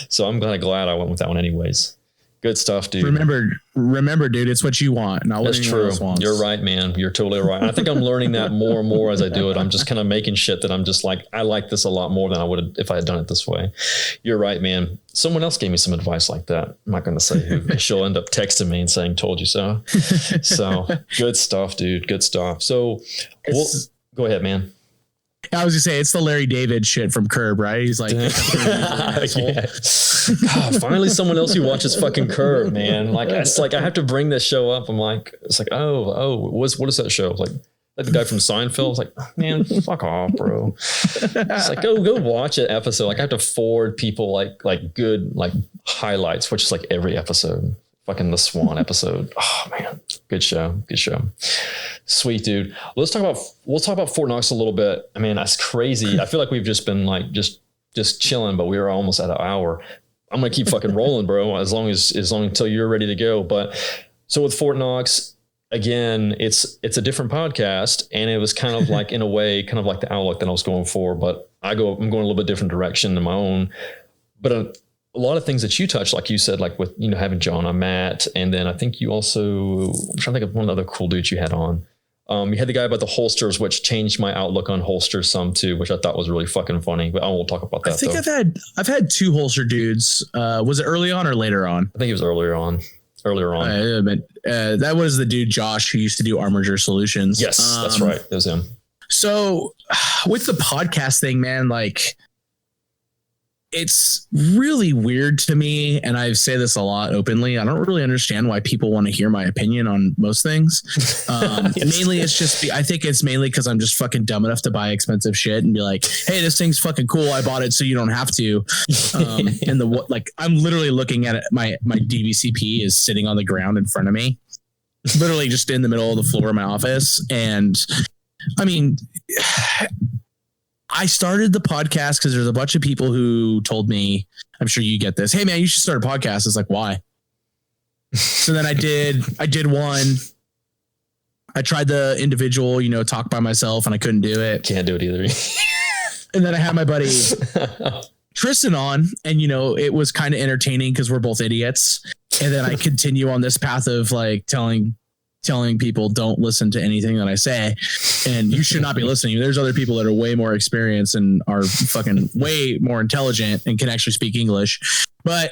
So I'm kind of glad I went with that one anyways. Good stuff, dude. Remember, dude, it's what you want, not what anyone else wants. You're right, man. You're totally right. I think I'm learning that more and more as I do it. I'm just kind of making shit that I'm just like, I like this a lot more than I would have if I had done it this way. You're right, man. Someone else gave me some advice like that. I'm not going to say who. She'll end up texting me and saying, told you so. So good stuff, dude. Good stuff. So go ahead, man. I was gonna say it's the Larry David shit from Curb, right? He's like, yeah. God, finally someone else who watches fucking Curb, man. Like it's like I have to bring this show up. I'm like, it's like, what is that show? Like the guy from Seinfeld. It's like, man, fuck off, bro. It's like go watch an episode. Like I have to forward people like good like highlights, which is like every episode. Fucking the Swan episode. Oh man, good show. Sweet, dude. We'll talk about Fortknox a little bit. I mean, that's crazy. I feel like we've just been like just chilling, but we were almost at an hour. I'm gonna keep fucking rolling, bro. As long until you're ready to go. But so with Fortknox, again, it's a different podcast, and it was kind of like in a way, kind of like the outlook that I was going for. But I'm going a little bit different direction in my own. But a lot of things that you touched, like you said, like with, having John on Matt. And then I think you also, I'm trying to think of one of the other cool dudes you had on. You had the guy about the holsters, which changed my outlook on holsters some too, which I thought was really fucking funny, but I won't talk about that. I think I've had two holster dudes. Was it early on or later on? I think it was earlier on. That was the dude, Josh, who used to do Armature Solutions. Yes, that's right. It was him. So with the podcast thing, man, like, it's really weird to me, and I say this a lot openly. I don't really understand why people want to hear my opinion on most things. Yes. Mainly, I think it's mainly because I'm just fucking dumb enough to buy expensive shit and be like, "Hey, this thing's fucking cool. I bought it so you don't have to." And I'm literally looking at it. My DVCP is sitting on the ground in front of me, literally just in the middle of the floor of my office. And I mean, I started the podcast because there's a bunch of people who told me, I'm sure you get this, hey man, you should start a podcast. It's like, why? So then I did one. I tried the individual, talk by myself, and I couldn't do it. Can't do it either. And then I had my buddy Tristan on, and it was kind of entertaining because we're both idiots. And then I continue on this path of like telling people don't listen to anything that I say, and you should not be listening. There's other people that are way more experienced and are fucking way more intelligent and can actually speak English. But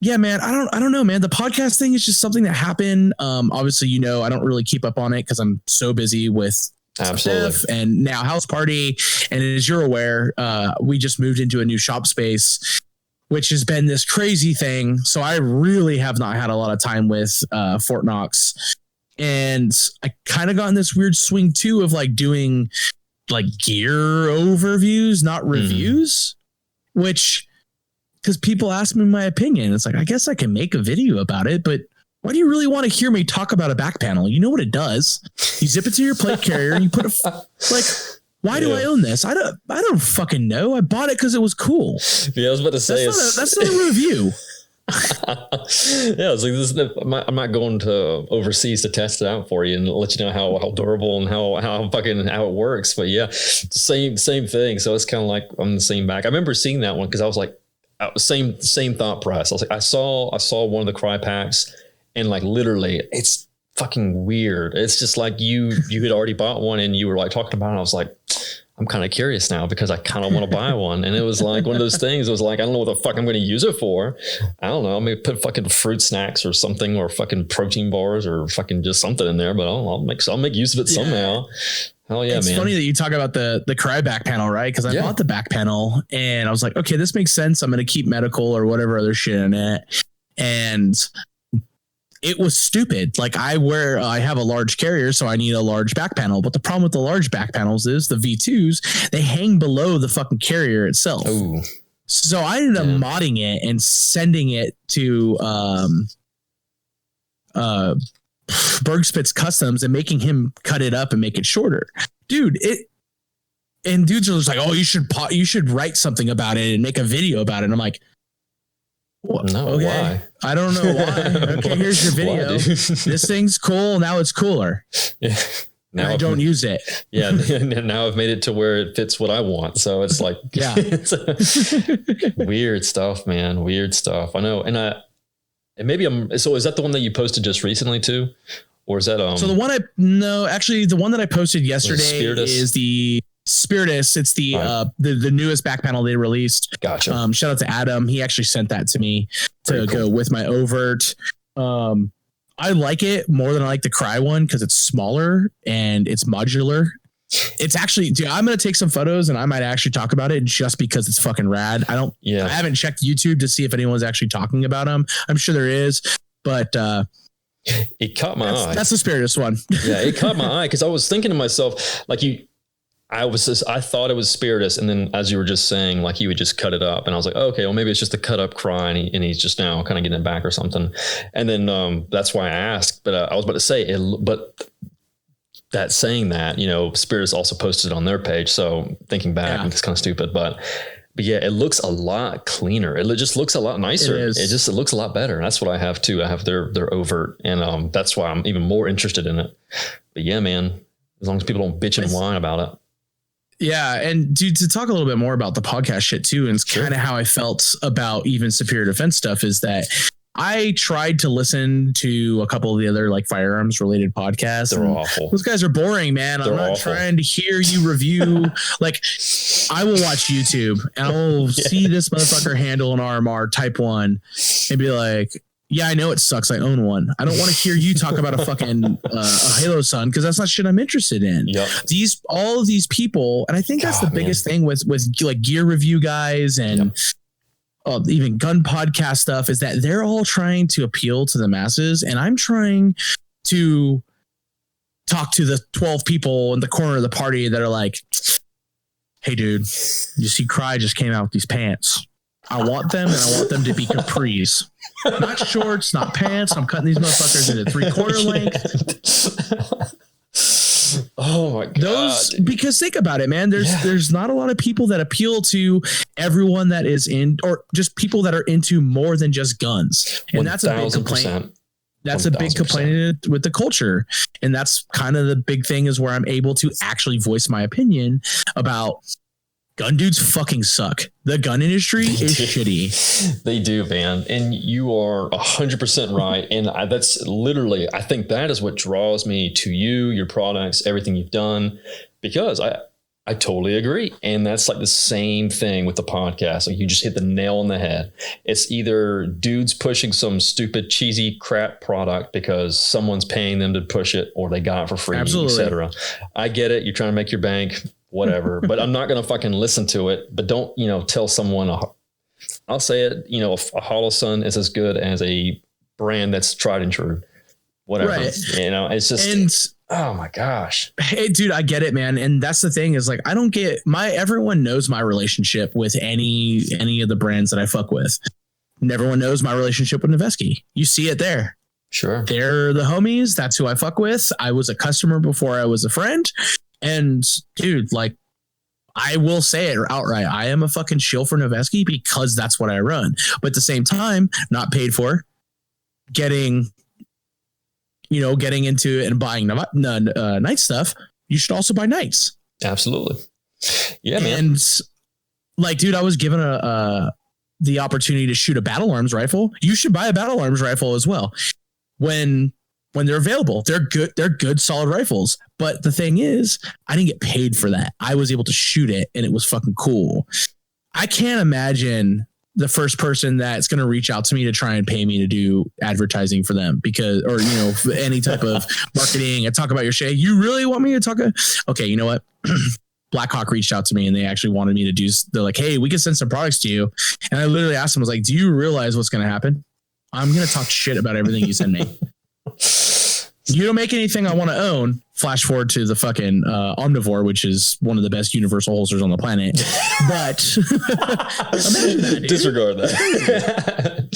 yeah, man, I don't know, man. The podcast thing is just something that happened. Obviously, I don't really keep up on it because I'm so busy with stuff and now House Party. And as you're aware, we just moved into a new shop space, which has been this crazy thing. So I really have not had a lot of time with Fortknox. And I kind of got in this weird swing too of like doing like gear overviews, not reviews, which, because people ask me my opinion. It's like, I guess I can make a video about it, but why do you really want to hear me talk about a back panel? You know what it does. You zip it to your plate carrier and you put like, why do I own this? I don't fucking know. I bought it because it was cool. Yeah, I was about to say that's not a review. Yeah, it's like this. I'm not going to overseas to test it out for you and let you know how durable and how it works. But yeah, same thing. So it's kind of like on the same back. I remember seeing that one because I was like, same thought process. I was like, I saw one of the cry packs and like literally it's fucking weird. It's just like you had already bought one and you were like talking about it. I was like, I'm kind of curious now because I kind of want to buy one. And it was like one of those things. It was like, I don't know what the fuck I'm going to use it for. I don't know. I may put fucking fruit snacks or something, or fucking protein bars or fucking just something in there, but I'll make use of it somehow. Hell yeah, it's man. Funny that you talk about the cry back panel, right? Because I bought the back panel and I was like, okay, this makes sense. I'm going to keep medical or whatever other shit in it. And it was stupid. Like I have a large carrier, so I need a large back panel. But the problem with the large back panels is the V2s, they hang below the fucking carrier itself. Ooh. So I ended up modding it and sending it to Bergspitz Customs and making him cut it up and make it shorter. Dude, dudes are just like, oh, you should write something about it and make a video about it. And I'm like, what? No, okay. Why? I don't know why. Okay, here's your video. This thing's cool. Now it's cooler. Yeah. Now I don't use it. Yeah. Now I've made it to where it fits what I want. So it's like, yeah, it's weird stuff, man. Weird stuff. I know. And so is that the one that you posted just recently too? Or is that, so the one that I posted yesterday is the Spiritus. It's the newest back panel they released. Gotcha. Shout out to Adam. He actually sent that to me to go with my overt. I like it more than I like the Cry one because it's smaller and it's modular. It's actually, dude, I'm going to take some photos and I might actually talk about it just because it's fucking rad. I haven't checked YouTube to see if anyone's actually talking about them. I'm sure there is, but, it caught my eye. That's the Spiritus one. Yeah. It caught my eye because I was thinking to myself, like I thought it was Spiritus, and then as you were just saying, like you would just cut it up, and I was like, oh, okay, well maybe it's just a cut up Cry, and he's just now kind of getting it back or something, and then that's why I asked. But I was about to say, Spiritus also posted it on their page, so thinking back, it's kind of stupid, but yeah, it looks a lot cleaner. It just looks a lot nicer. It looks a lot better. That's what I have too. I have their overt, and that's why I'm even more interested in it. But yeah, man, as long as people don't bitch and whine about it. Yeah. And dude, to talk a little bit more about the podcast shit too, and it's kind of how I felt about even Superior Defense stuff, is that I tried to listen to a couple of the other like firearms related podcasts. They're awful. Those guys are boring, man. I'm not trying to hear you review. Like I will watch YouTube and I will see this motherfucker handle an RMR Type 1 and be like, yeah, I know it sucks. I own one. I don't want to hear you talk about a fucking a Halo Sun because that's not shit I'm interested in. Yep. All of these people, and I think that's the biggest thing with like gear review guys and even gun podcast stuff, is that they're all trying to appeal to the masses, and I'm trying to talk to the 12 people in the corner of the party that are like, hey, dude, you see Cry just came out with these pants. I want them, and I want them to be capris. Not shorts, not pants. I'm cutting these motherfuckers into 3/4 length. Oh my God. Because think about it, man. There's not a lot of people that appeal to everyone that is in, or just people that are into more than just guns. And that's a big complaint. That's 1,000%. A big complaint with the culture. And that's kind of the big thing, is where I'm able to actually voice my opinion about gun dudes fucking suck. The gun industry is shitty. They do, man. And you are 100% right. And that's literally, I think that is what draws me to you, your products, everything you've done, because I totally agree. And that's like the same thing with the podcast. Like you just hit the nail on the head. It's either dudes pushing some stupid, cheesy crap product because someone's paying them to push it, or they got it for free, etc. I get it. You're trying to make your bank, whatever, but I'm not going to fucking listen to it. But don't, tell someone, I'll say it, a Holosun is as good as a brand that's tried and true, whatever. Right. It's just, Oh my gosh. Hey, dude, I get it, man. And that's the thing is like, I don't get everyone knows my relationship with any of the brands that I fuck with. And everyone knows my relationship with Noveski. You see it there. Sure. They're the homies. That's who I fuck with. I was a customer before I was a friend. And dude, like, I will say it outright. I am a fucking shill for Noveski because that's what I run. But at the same time, not paid for, getting into it and buying night stuff. You should also buy nights. Absolutely. Yeah, man. And like, dude, I was given the opportunity to shoot a battle arms rifle. You should buy a battle arms rifle as well. When they're available, they're good, solid rifles. But the thing is, I didn't get paid for that. I was able to shoot it and it was fucking cool. I can't imagine the first person that's going to reach out to me to try and pay me to do advertising for them or any type of marketing and talk about your shit. You really want me to talk? Okay. You know what? Blackhawk reached out to me and they actually wanted me to they're like, hey, we can send some products to you. And I literally asked them, I was like, do you realize what's going to happen? I'm going to talk shit about everything you send me. You don't make anything I want to own. Flash forward to the fucking Omnivore, which is one of the best universal holsters on the planet. But imagine that, dude. Disregard that.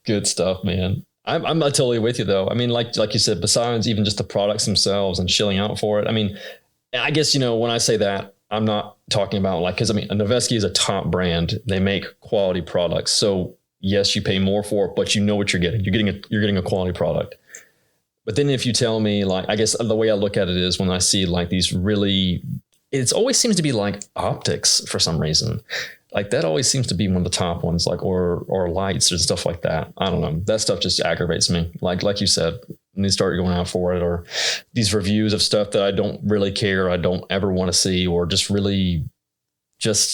Good stuff, man. I'm totally with you though. I mean, like you said, besides even just the products themselves and shilling out for it. I mean, I guess, when I say that, I'm not talking about because Noveski is a top brand. They make quality products. So yes, you pay more for it, but you know what you're getting. You're getting a quality product. But then if you tell me, I guess the way I look at it is when I see these really, it always seems to be optics for some reason. That always seems to be one of the top ones, or lights or stuff like that. I don't know. That stuff just aggravates me. Like you said, when they start going out for it, or these reviews of stuff that I don't really care, I don't ever want to see, or just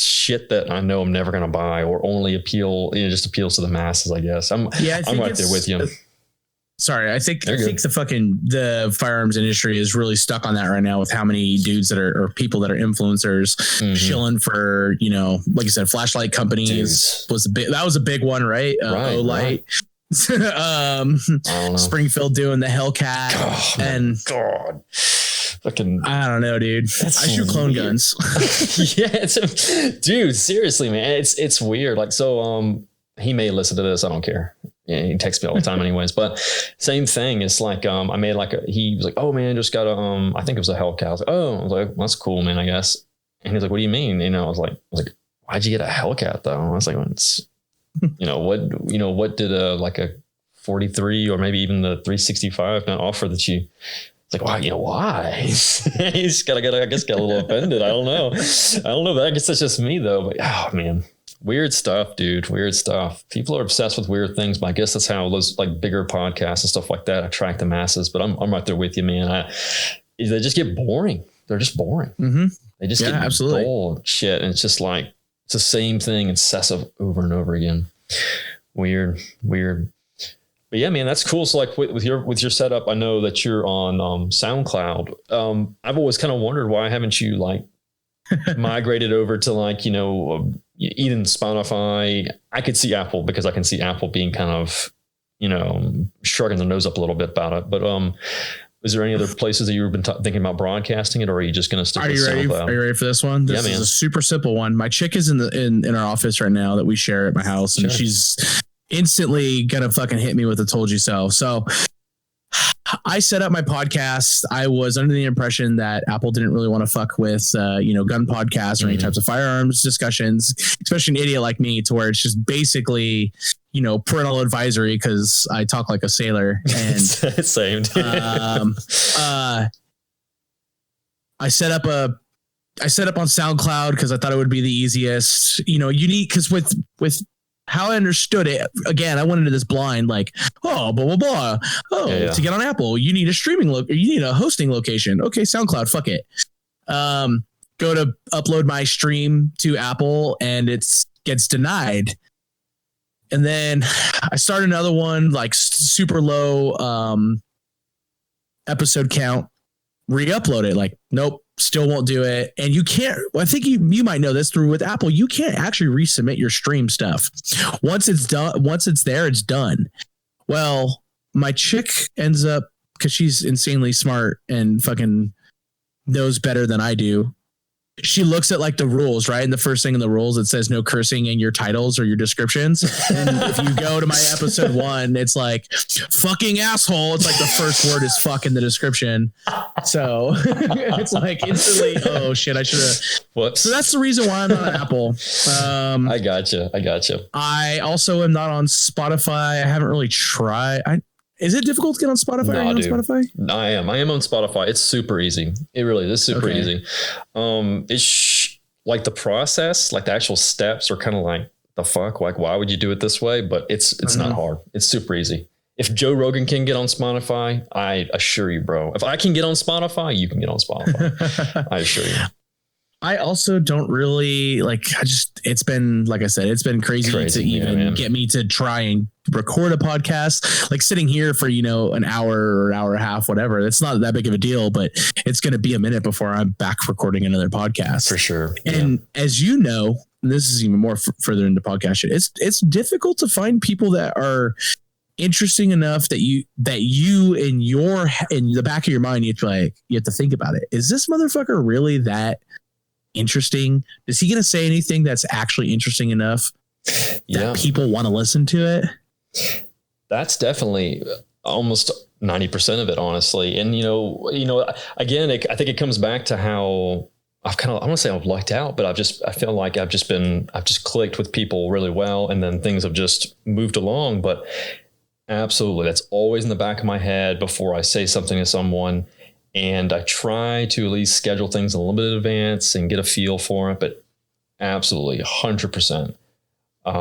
shit that I know I'm never going to buy, or only just appeals to the masses, I guess. I'm right there with you. Sorry, I think the firearms industry is really stuck on that right now with how many dudes or people that are influencers chilling for, like you said, flashlight companies. That was a big one, right? Olight. Right. Springfield doing the Hellcat God. Fucking, I don't know, dude. I shoot clone guns. Yeah, dude, seriously, man. It's weird. He may listen to this. I don't care. Yeah, he texts me all the time anyways, but same thing. It's I made he was like, oh man, just got I think it was a Hellcat. I was like, oh, well, that's cool, man, I guess. And he's like, what do you mean? I was like, why'd you get a Hellcat though? I was like, well, it's, what did a 43 or maybe even the 365 not offer that you, it's like, why? He's got a little offended. I don't know. But I guess that's just me though, but oh man. Weird stuff, dude. Weird stuff. People are obsessed with weird things, but I guess that's how those bigger podcasts and stuff like that attract the masses. But I'm right there with you, man. They just get boring. They're just boring. Mm-hmm. They just get absolutely old shit. And it's just it's the same thing, incessive over and over again. Weird. But yeah, man, that's cool. So with your setup, I know that you're on SoundCloud. I've always kind of wondered, why haven't you migrated over to even Spotify? I could see Apple, because I can see Apple being kind of, shrugging their nose up a little bit about it. But is there any other places that you've been thinking about broadcasting it, or are you just going to stick with SoundCloud? Are you ready for this one? This is a super simple one. My chick is in our office right now that we share at my house, and she's instantly gonna fucking hit me with a "told you so." So I set up my podcast. I was under the impression that Apple didn't really want to fuck with, gun podcasts or any types of firearms discussions, especially an idiot like me, to where it's just basically, parental advisory, because I talk like a sailor. And same. I set up on SoundCloud because I thought it would be the easiest, unique, because with how I understood it, again, I went into this blind, blah, blah, blah. To get on Apple, you need a you need a hosting location. Okay, SoundCloud, fuck it. Go to upload my stream to Apple and gets denied. And then I start another one, super low episode count, re-upload it. Nope. Still won't do it. And you can't, I think you might know this with Apple, you can't actually resubmit your stream stuff. Once it's done, once it's there, it's done. Well, my chick ends up because she's insanely smart and fucking knows better than I do. She looks at like the rules, right? And the first thing in the rules, it says no cursing in your titles or your descriptions. And if you go to my episode 1, it's like fucking asshole. It's like the first word is fuck in the description. So it's like instantly, oh shit, I should have. Whoops. So that's the reason why I'm not on Apple. I gotcha. I also am not on Spotify. I haven't really tried. Is it difficult to get on Spotify? Are you on Spotify? I am on Spotify. It's super easy. It really is super easy. It's like the process, like the actual steps are kind of like the fuck, like why would you do it this way? But it's not hard. It's super easy. If Joe Rogan can get on Spotify, I assure you, bro. If I can get on Spotify, you can get on Spotify. I assure you. I also don't really it's been, like I said, it's been crazy to even get me to try and record a podcast, like sitting here for, an hour or hour and a half, whatever. It's not that big of a deal, but it's going to be a minute before I'm back recording another podcast. For sure. And as you know, this is even more further into podcast shit. It's difficult to find people that are interesting enough that you in the back of your mind, you have to think about it. Is this motherfucker really that interesting? Is he going to say anything that's actually interesting enough that people want to listen to it? That's definitely almost 90% of it, honestly. And, again, I think it comes back to how I want to say I've lucked out, but I feel like I've just clicked with people really well. And then things have just moved along. But absolutely, that's always in the back of my head before I say something to someone. And I try to at least schedule things a little bit in advance and get a feel for it, but absolutely 100%.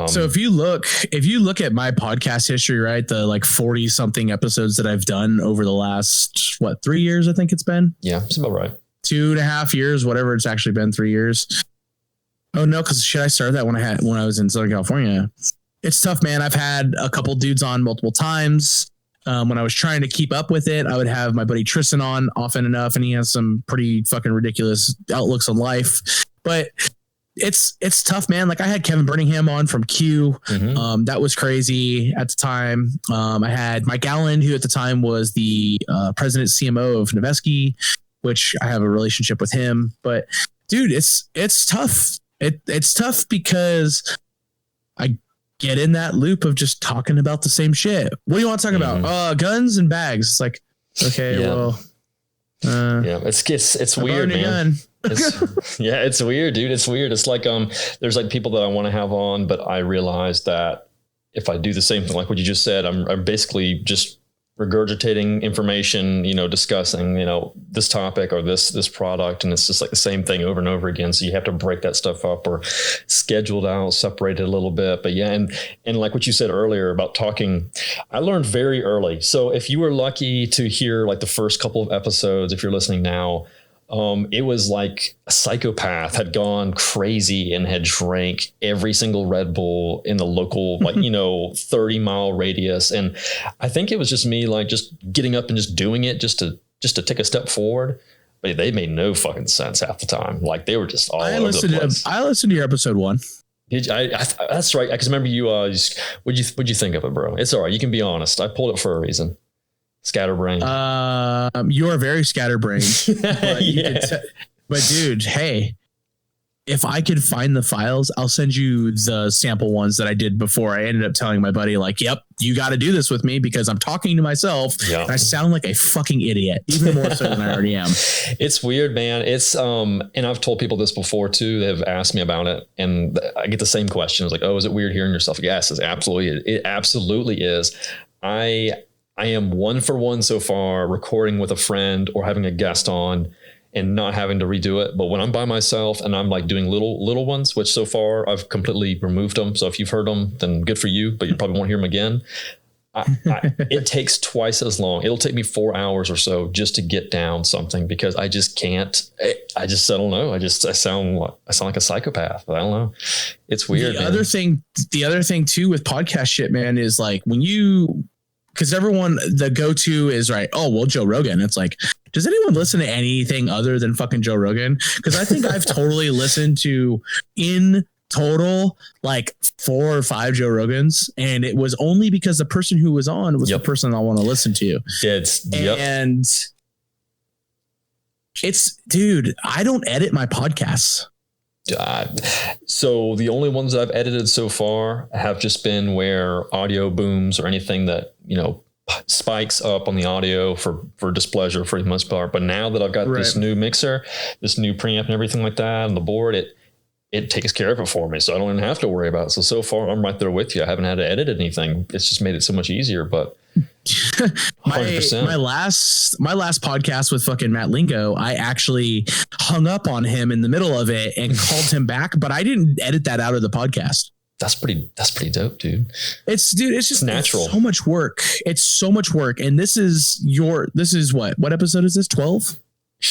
So if you look at my podcast history, right, the like 40 something episodes that I've done over the last, 3 years, I think it's been. Yeah, it's about right. 2.5 years, whatever. It's actually been 3 years. Oh no. Cause I started that when I was in Southern California. It's tough, man. I've had a couple dudes on multiple times. When I was trying to keep up with it, I would have my buddy Tristan on often enough, and he has some pretty fucking ridiculous outlooks on life. But it's tough, man. Like I had Kevin Birmingham on from Q. Mm-hmm. That was crazy at the time. I had Mike Allen, who at the time was the president CMO of Noveski, which I have a relationship with him. But dude, it's tough. It's tough because I get in that loop of just talking about the same shit. What do you want to talk about? Guns and bags. It's like, okay, it's weird, man. It's weird, dude. It's weird. It's like, there's like people that I want to have on, but I realize that if I do the same thing, like what you just said, I'm basically just regurgitating information, discussing, this topic or this product. And it's just like the same thing over and over again. So you have to break that stuff up or schedule it out, separate it a little bit. But yeah. And like what you said earlier about talking, I learned very early. So if you were lucky to hear like the first couple of episodes, if you're listening now, it was like a psychopath had gone crazy and had drank every single Red Bull in the local, 30-mile radius. And I think it was just me, like just getting up and just doing it just to take a step forward. But they made no fucking sense half the time. Like they were just all over the place. I listened to your episode 1. Did you? That's right. I just remember you. What'd you think of it, bro? It's all right. You can be honest. I pulled it for a reason. Scatterbrained. You are very scatterbrained. But dude, hey, if I could find the files, I'll send you the sample ones that I did before. I ended up telling my buddy, like, yep, you got to do this with me because I'm talking to myself and I sound like a fucking idiot, even more so than I already am. It's weird, man. It's, and I've told people this before too. They've asked me about it and I get the same questions like, oh, is it weird hearing yourself? Yes, it absolutely is. I am 1-for-1 so far recording with a friend or having a guest on and not having to redo it. But when I'm by myself and I'm like doing little ones, which so far I've completely removed them. So if you've heard them, then good for you, but you probably won't hear them again. It takes twice as long. It'll take me 4 hours or so just to get down something because I just can't. I don't know. I sound like a psychopath. I don't know. It's weird. The other thing too with podcast shit, man, is like because everyone, the go-to is right. Oh, well, Joe Rogan. It's like, does anyone listen to anything other than fucking Joe Rogan? Because I think I've totally listened to in total like 4 or 5 Joe Rogans, and it was only because the person who was on was the person I want to listen to. And it's, dude, I don't edit my podcasts. So the only ones I've edited so far have just been where audio booms or anything that, you know, spikes up on the audio for displeasure for the most part. But now that I've got this new mixer, this new preamp and everything like that, and the board, it takes care of it for me. So I don't even have to worry about it. So far I'm right there with you. I haven't had to edit anything. It's just made it so much easier, but 100%. my last podcast with fucking Matt Lingo, I actually hung up on him in the middle of it and called him back, but I didn't edit that out of the podcast. That's pretty dope, dude. It's just natural. It's so much work. It's so much work. And this is what episode is this? 12?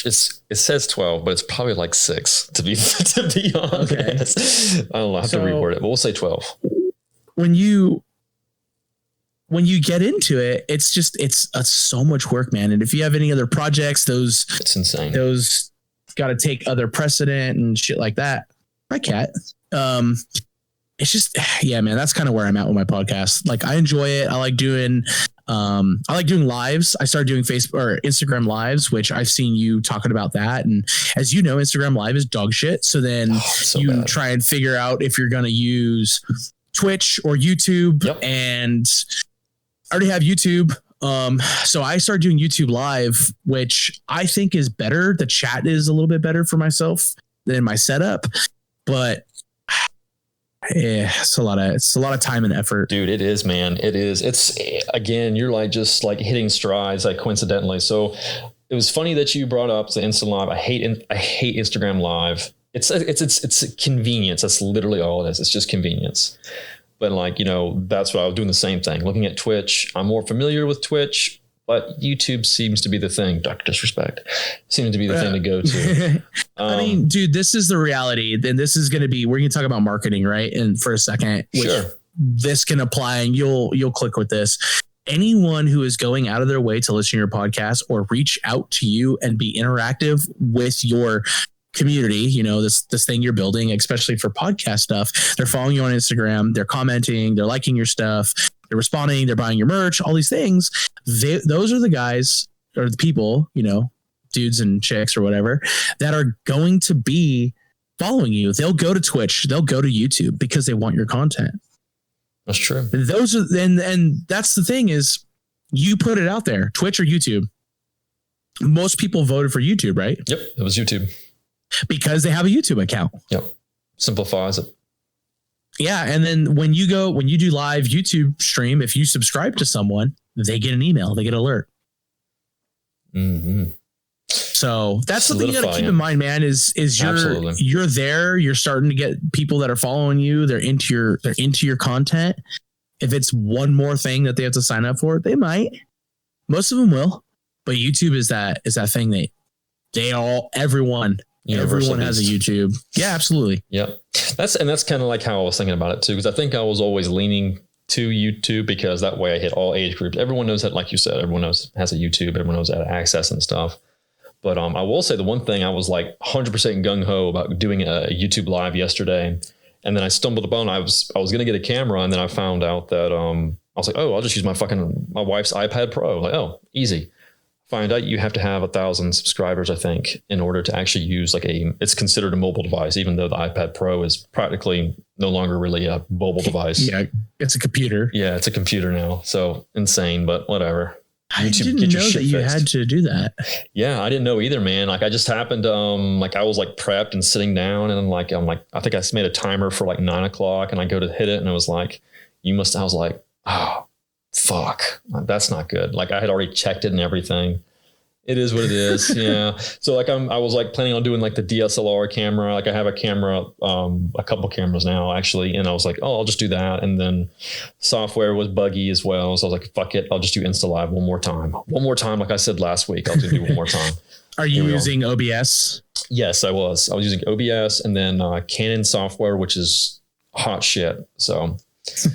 It says 12, but it's probably like 6 to be honest. Okay. I'll have to reword it, but we'll say 12. When you get into it, it's so much work, man. And if you have any other projects, it's insane. Those got to take other precedent and shit like that. My cat. It's just, yeah, man, that's kind of where I'm at with my podcast. Like, I enjoy it. I like doing lives. I started doing Facebook or Instagram lives, which I've seen you talking about that. And as you know, Instagram live is dog shit. So then try and figure out if you're going to use Twitch or YouTube. Yep. And I already have YouTube. So I started doing YouTube live, which I think is better. The chat is a little bit better for myself than my setup, but yeah, it's a lot of time and effort, dude. It is, man. It is. It's, again, you're like just like hitting strides, like coincidentally. So it was funny that you brought up the Insta Live. I hate Instagram Live. It's convenience. That's literally all it is. It's just convenience. But like, you know, that's what I was doing, the same thing. Looking at Twitch, I'm more familiar with Twitch, but YouTube seems to be the thing. Dr. Disrespect seems to be the thing to go to. I mean, dude, this is the reality. Then this is going to be, we're going to talk about marketing, right? And for a second, this can apply, and you'll click with this. Anyone who is going out of their way to listen to your podcast or reach out to you and be interactive with your community, you know, this thing you're building, especially for podcast stuff, they're following you on Instagram, they're commenting, they're liking your stuff, they're responding, they're buying your merch, all these things. Those are the guys or the people, you know, dudes and chicks or whatever, that are going to be following you. They'll go to Twitch, they'll go to YouTube because they want your content. That's true. Those are, and that's the thing is, you put it out there, Twitch or YouTube. Most people voted for YouTube, right? Yep, it was YouTube. Because they have a YouTube account. Yep. Simplifies it. Yeah. And then when you do live YouTube stream, if you subscribe to someone, they get an email, they get an alert. Mm-hmm. So that's something you got to keep in mind, man, is you're there, you're starting to get people that are following you. They're into your content. If it's one more thing that they have to sign up for, they might, most of them will, but YouTube is that thing everyone has a YouTube. Yeah, absolutely. Yeah. That's kind of like how I was thinking about it too. Cause I think I was always leaning to YouTube because that way I hit all age groups. Everyone knows that, like you said, everyone has a YouTube, everyone knows how to access and stuff. But I will say the one thing I was like 100% gung ho about doing a YouTube live yesterday. And then I stumbled upon, I was going to get a camera. And then I found out that, I was like, oh, I'll just use my wife's iPad Pro. Like, oh, easy. Find out you have to have 1,000 subscribers, I think, in order to actually use it's considered a mobile device, even though the iPad Pro is practically no longer really a mobile device. Yeah, it's a computer. Yeah, it's a computer now. So insane, but whatever. I didn't know that you had to do that. Yeah, I didn't know either, man. Like I just happened, like I was like prepped and sitting down, and I'm like, I think I made a timer for like 9:00, and I go to hit it, and it was like, I was like, oh, fuck, that's not good. Like I had already checked it and everything. It is what it is. Yeah. So like I was like planning on doing like the DSLR camera. Like I have a camera, a couple cameras now actually. And I was like, oh, I'll just do that. And then software was buggy as well. So I was like, fuck it. I'll just do Insta Live one more time. Like I said last week, I'll do one more time. Are you using OBS? Yes, I was using OBS and then Canon software, which is hot shit. So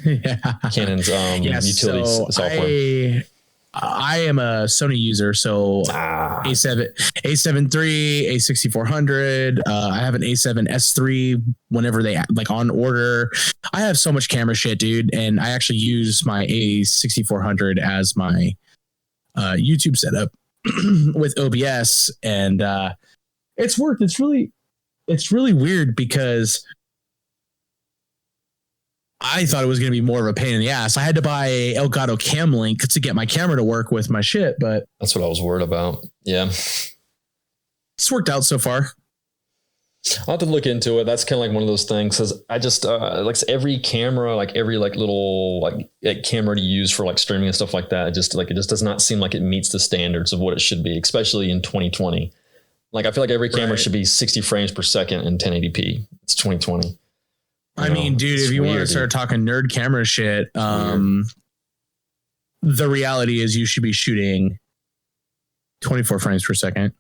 yeah. Canon's utility software. I am a Sony user, so A7 III, A6400. I have an A7S3 whenever they like on order. I have so much camera shit, dude, and I actually use my A6400 as my YouTube setup with OBS, and it's worked. It's really weird because I thought it was going to be more of a pain in the ass. I had to buy a Elgato Cam Link to get my camera to work with my shit, but that's what I was worried about. Yeah. It's worked out so far. I'll have to look into it. That's kind of like one of those things. Cause I just, like every camera, like every like little like camera to use for like streaming and stuff like that. It just does not seem like it meets the standards of what it should be, especially in 2020. Like I feel like every camera should be 60 frames per second in 1080p. It's 2020. I mean, dude, if you want to start talking nerd camera shit, the reality is you should be shooting 24 frames per second.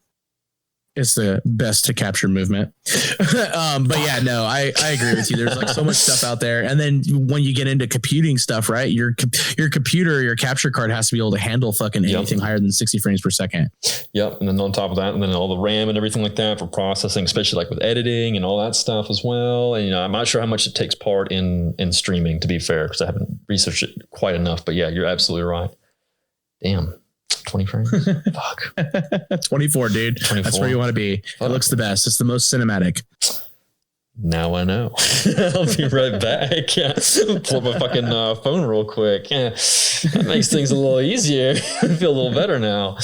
It's the best to capture movement. But yeah, no, I agree with you. There's like so much stuff out there. And then when you get into computing stuff, right, your computer, your capture card has to be able to handle fucking anything higher than 60 frames per second. Yep. And then on top of that, and then all the RAM and everything like that for processing, especially like with editing and all that stuff as well. And, I'm not sure how much it takes part in streaming, to be fair, because I haven't researched it quite enough. But yeah, you're absolutely right. Damn. 20 frames. Fuck. 24, dude. 24. That's where you want to be. Fuck. It looks the best. It's the most cinematic. Now I know. I'll be right back. Yeah. Pull up my fucking phone real quick. Yeah. That makes things a little easier. I feel a little better now.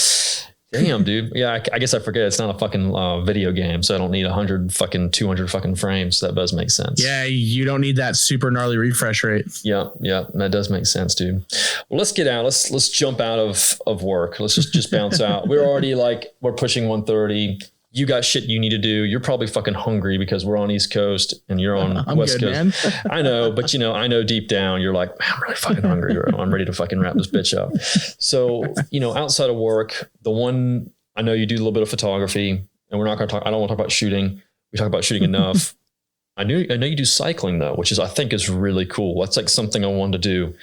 Damn, dude. Yeah, I guess I forget it's not a fucking video game, so I don't need 200 fucking frames. That does make sense. Yeah, you don't need that super gnarly refresh rate. Yeah, that does make sense, dude. Well, let's get out. Let's jump out of work. Let's just bounce out. We're already we're pushing 1:30. You got shit you need to do. You're probably fucking hungry because we're on East Coast and you're on West Coast. Man. I know, but I know deep down you're like, man, I'm really fucking hungry. I'm ready to fucking wrap this bitch up. So, outside of work, the one, I know you do a little bit of photography, and we're not going to talk. I don't want to talk about shooting. We talk about shooting enough. I know you do cycling though, which I think is really cool. That's like something I wanted to do.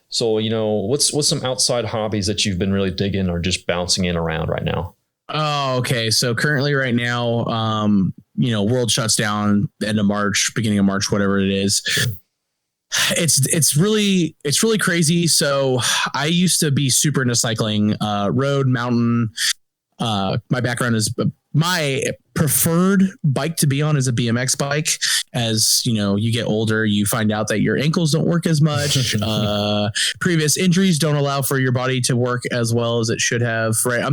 So, what's some outside hobbies that you've been really digging or just bouncing in around right now? Oh, okay. So currently right now, world shuts down end of March, beginning of March, whatever it is. Sure. It's really crazy. So I used to be super into cycling, road, mountain. My background is my preferred bike to be on is a BMX bike. As you get older, you find out that your ankles don't work as much. Previous injuries don't allow for your body to work as well as it should have. Right.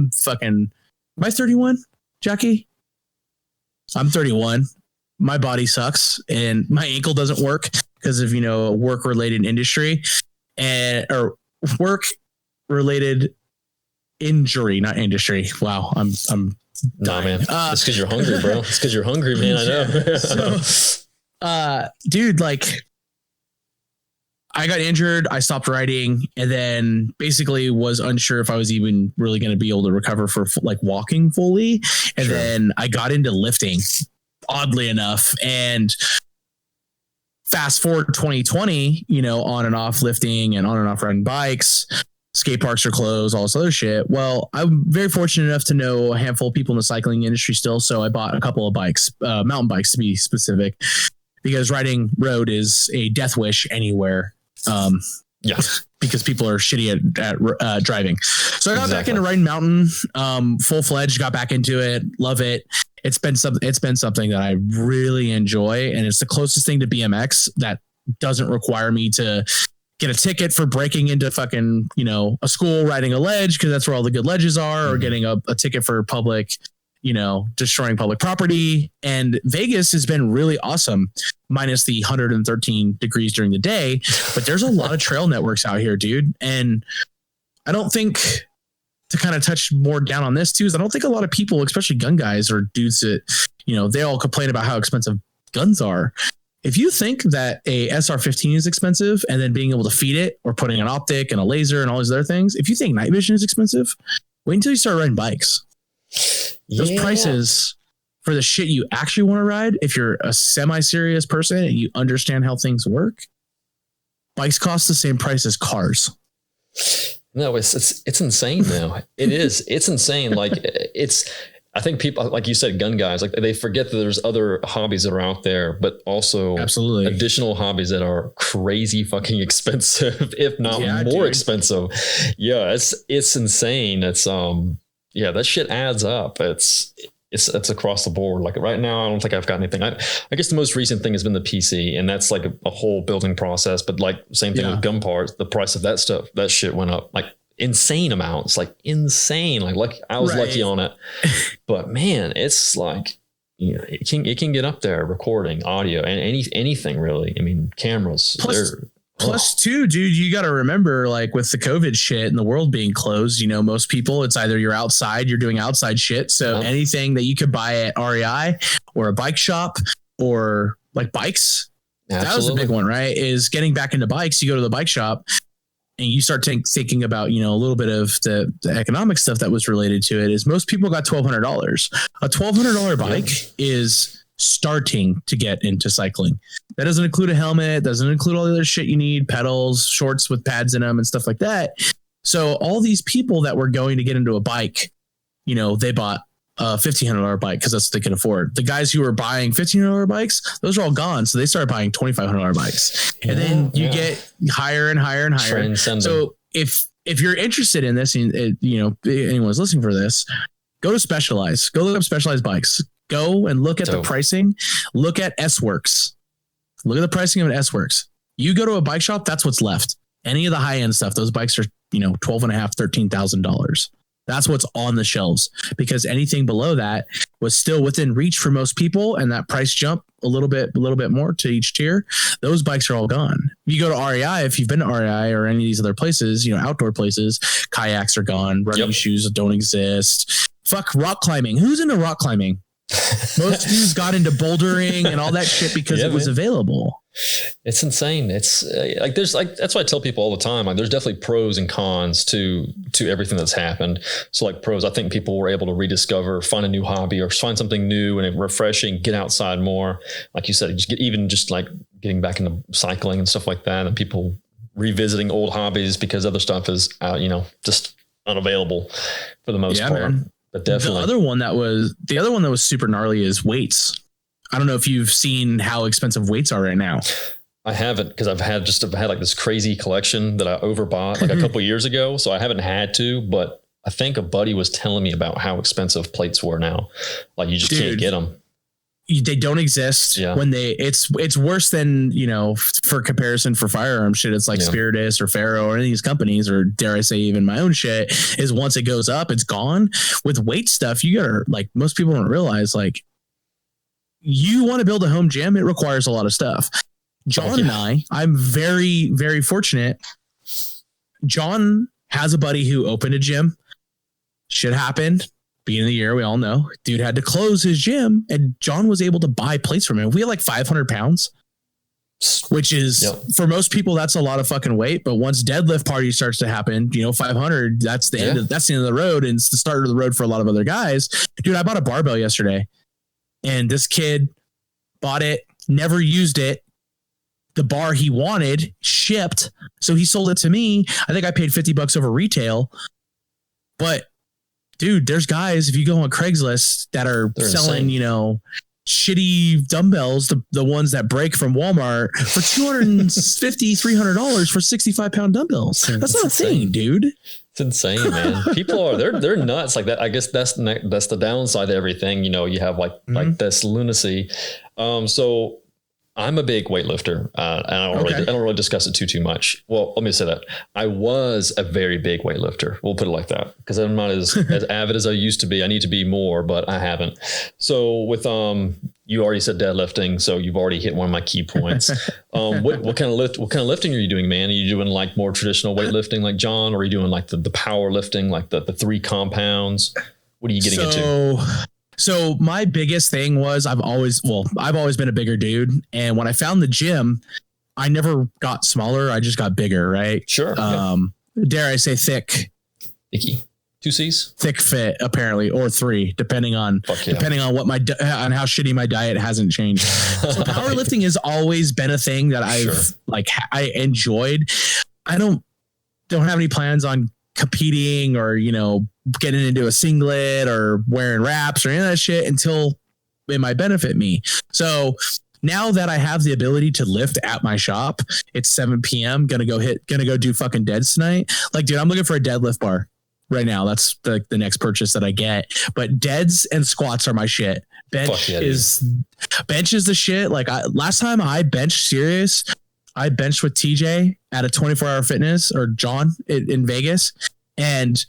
Am I 31, Jackie? I'm 31. My body sucks and my ankle doesn't work because of, a work-related industry or work-related injury, not industry. Wow. I'm nah, man. It's because you're hungry, bro. It's because you're hungry, man. I know. So, dude, I got injured. I stopped riding and then basically was unsure if I was even really going to be able to recover for walking fully. And then I got into lifting, oddly enough. And fast forward 2020, on and off lifting and on and off riding bikes. Skate parks are closed, all this other shit. Well, I'm very fortunate enough to know a handful of people in the cycling industry still. So I bought a couple of bikes, mountain bikes to be specific, because riding road is a death wish anywhere. Because people are shitty at driving. So I got back into riding mountain, full-fledged, got back into it. Love it. It's been something that I really enjoy. And it's the closest thing to BMX that doesn't require me to get a ticket for breaking into fucking, a school riding a ledge, because that's where all the good ledges are, or getting a ticket for public, destroying public property. And Vegas has been really awesome, minus the 113 degrees during the day. But there's a lot of trail networks out here, dude. And I don't think, to kind of touch more down on this too, is I don't think a lot of people, especially gun guys or dudes that, they all complain about how expensive guns are. If you think that a SR-15 is expensive and then being able to feed it or putting an optic and a laser and all these other things, if you think night vision is expensive, wait until you start riding bikes. Those prices for the shit you actually want to ride, if you're a semi-serious person and you understand how things work, bikes cost the same price as cars. No, it's insane now. It is. It's insane. Like I think people, like you said, gun guys, like they forget that there's other hobbies that are out there, but also absolutely additional hobbies that are crazy fucking expensive, if not more expensive. Yeah, it's insane. It's that shit adds up. It's across the board. Like right now, I don't think I've got anything. I guess the most recent thing has been the PC, and that's like a whole building process. But like same thing with gun parts, the price of that shit went up like insane amounts, like insane. Like I was lucky on it, but man, it's like, you know, it can get up there, recording, audio, and anything really. I mean, cameras. Plus too, dude, you got to remember, like with the COVID shit and the world being closed, you know, most people, it's either you're outside, you're doing outside shit. So anything that you could buy at REI or a bike shop or like bikes, that was a big one, right? Is getting back into bikes. You go to the bike shop and you start thinking about, you know, a little bit of the economic stuff that was related to it. Is most people got $1,200. A $1,200 bike is starting to get into cycling. That doesn't include a helmet, doesn't include all the other shit you need, pedals, shorts with pads in them and stuff like that. So all these people that were going to get into a bike, you know, they bought a $1,500 bike because that's what they can afford. The guys who were buying $1,500 bikes, those are all gone. So they started buying $2,500 bikes. And then you get higher and higher and higher. So if you're interested in this, and you know, anyone's listening for this, go to Specialized. Go look up Specialized bikes. Go and look at the pricing. Look at S-Works. Look at the pricing of an S-Works. You go to a bike shop, that's what's left. Any of the high end stuff, those bikes are, you know, $12,500, $13,000. That's what's on the shelves, because anything below that was still within reach for most people. And that price jump a little bit more to each tier. Those bikes are all gone. You go to REI, if you've been to REI or any of these other places, you know, outdoor places, kayaks are gone. Running shoes don't exist. Fuck rock climbing. Who's into rock climbing? Most dudes got into bouldering and all that shit because it was available. It's insane. It's like there's like, that's why I tell people all the time, like there's definitely pros and cons to everything that's happened. So like pros, I think people were able to rediscover, find a new hobby or find something new and refreshing, get outside more. Like you said, just like getting back into cycling and stuff like that, and people revisiting old hobbies because other stuff is you know, just unavailable for the most part. Man. But definitely the other one that was super gnarly is weights. I don't know if you've seen how expensive weights are right now. I haven't, because I've had like this crazy collection that I overbought like a couple of years ago. So I haven't had to, but I think a buddy was telling me about how expensive plates were now. Like you just can't get them. They don't exist when it's worse than, you know, for comparison for firearm shit. It's like Spiritus or Faro or any of these companies, or dare I say even my own shit, is once it goes up, it's gone. With weight stuff, you gotta, like, most people don't realize, like, you want to build a home gym, it requires a lot of stuff. John and I'm very, very fortunate. John has a buddy who opened a gym. Shit happened. Beginning of the year, we all know, dude had to close his gym, and John was able to buy plates from him. We had like 500 pounds, which is for most people, that's a lot of fucking weight. But once deadlift party starts to happen, you know, 500, that's the end of the road. And it's the start of the road for a lot of other guys. Dude, I bought a barbell yesterday, and this kid bought it, never used it. The bar he wanted shipped, so he sold it to me. I think I paid $50 over retail, but dude, there's guys, if you go on Craigslist, that are selling, you know, shitty dumbbells, the ones that break from Walmart, for $250, $300 for 65-pound dumbbells. That's not a thing, dude. It's insane, man. People are, they're nuts like that. I guess that's the downside to everything. You know, you have like this lunacy. So I'm a big weightlifter. And I don't really discuss it too much. Well, let me say that I was a very big weightlifter. We'll put it like that, because I'm not as avid as I used to be. I need to be more, but I haven't. So with you already said deadlifting, so you've already hit one of my key points. What kind of lifting are you doing, man? Are you doing like more traditional weightlifting like John, or are you doing like the power lifting, like the 3 compounds? What are you getting into? So my biggest thing was I've always been a bigger dude. And when I found the gym, I never got smaller. I just got bigger. Right. Sure. Dare I say thick? Icky. 2 C's? Thick fit, apparently, or 3, depending on what on how shitty my diet hasn't changed. So powerlifting has always been a thing that I enjoyed. I don't have any plans on competing or, getting into a singlet or wearing wraps or any of that shit until it might benefit me. So now that I have the ability to lift at my shop, it's 7 p.m. Gonna go do fucking deads tonight. Like, dude, I'm looking for a deadlift bar right now. That's the next purchase that I get. But deads and squats are my shit. Bench is the shit. Like last time I benched serious, I benched with TJ at a 24-hour fitness or John in Vegas and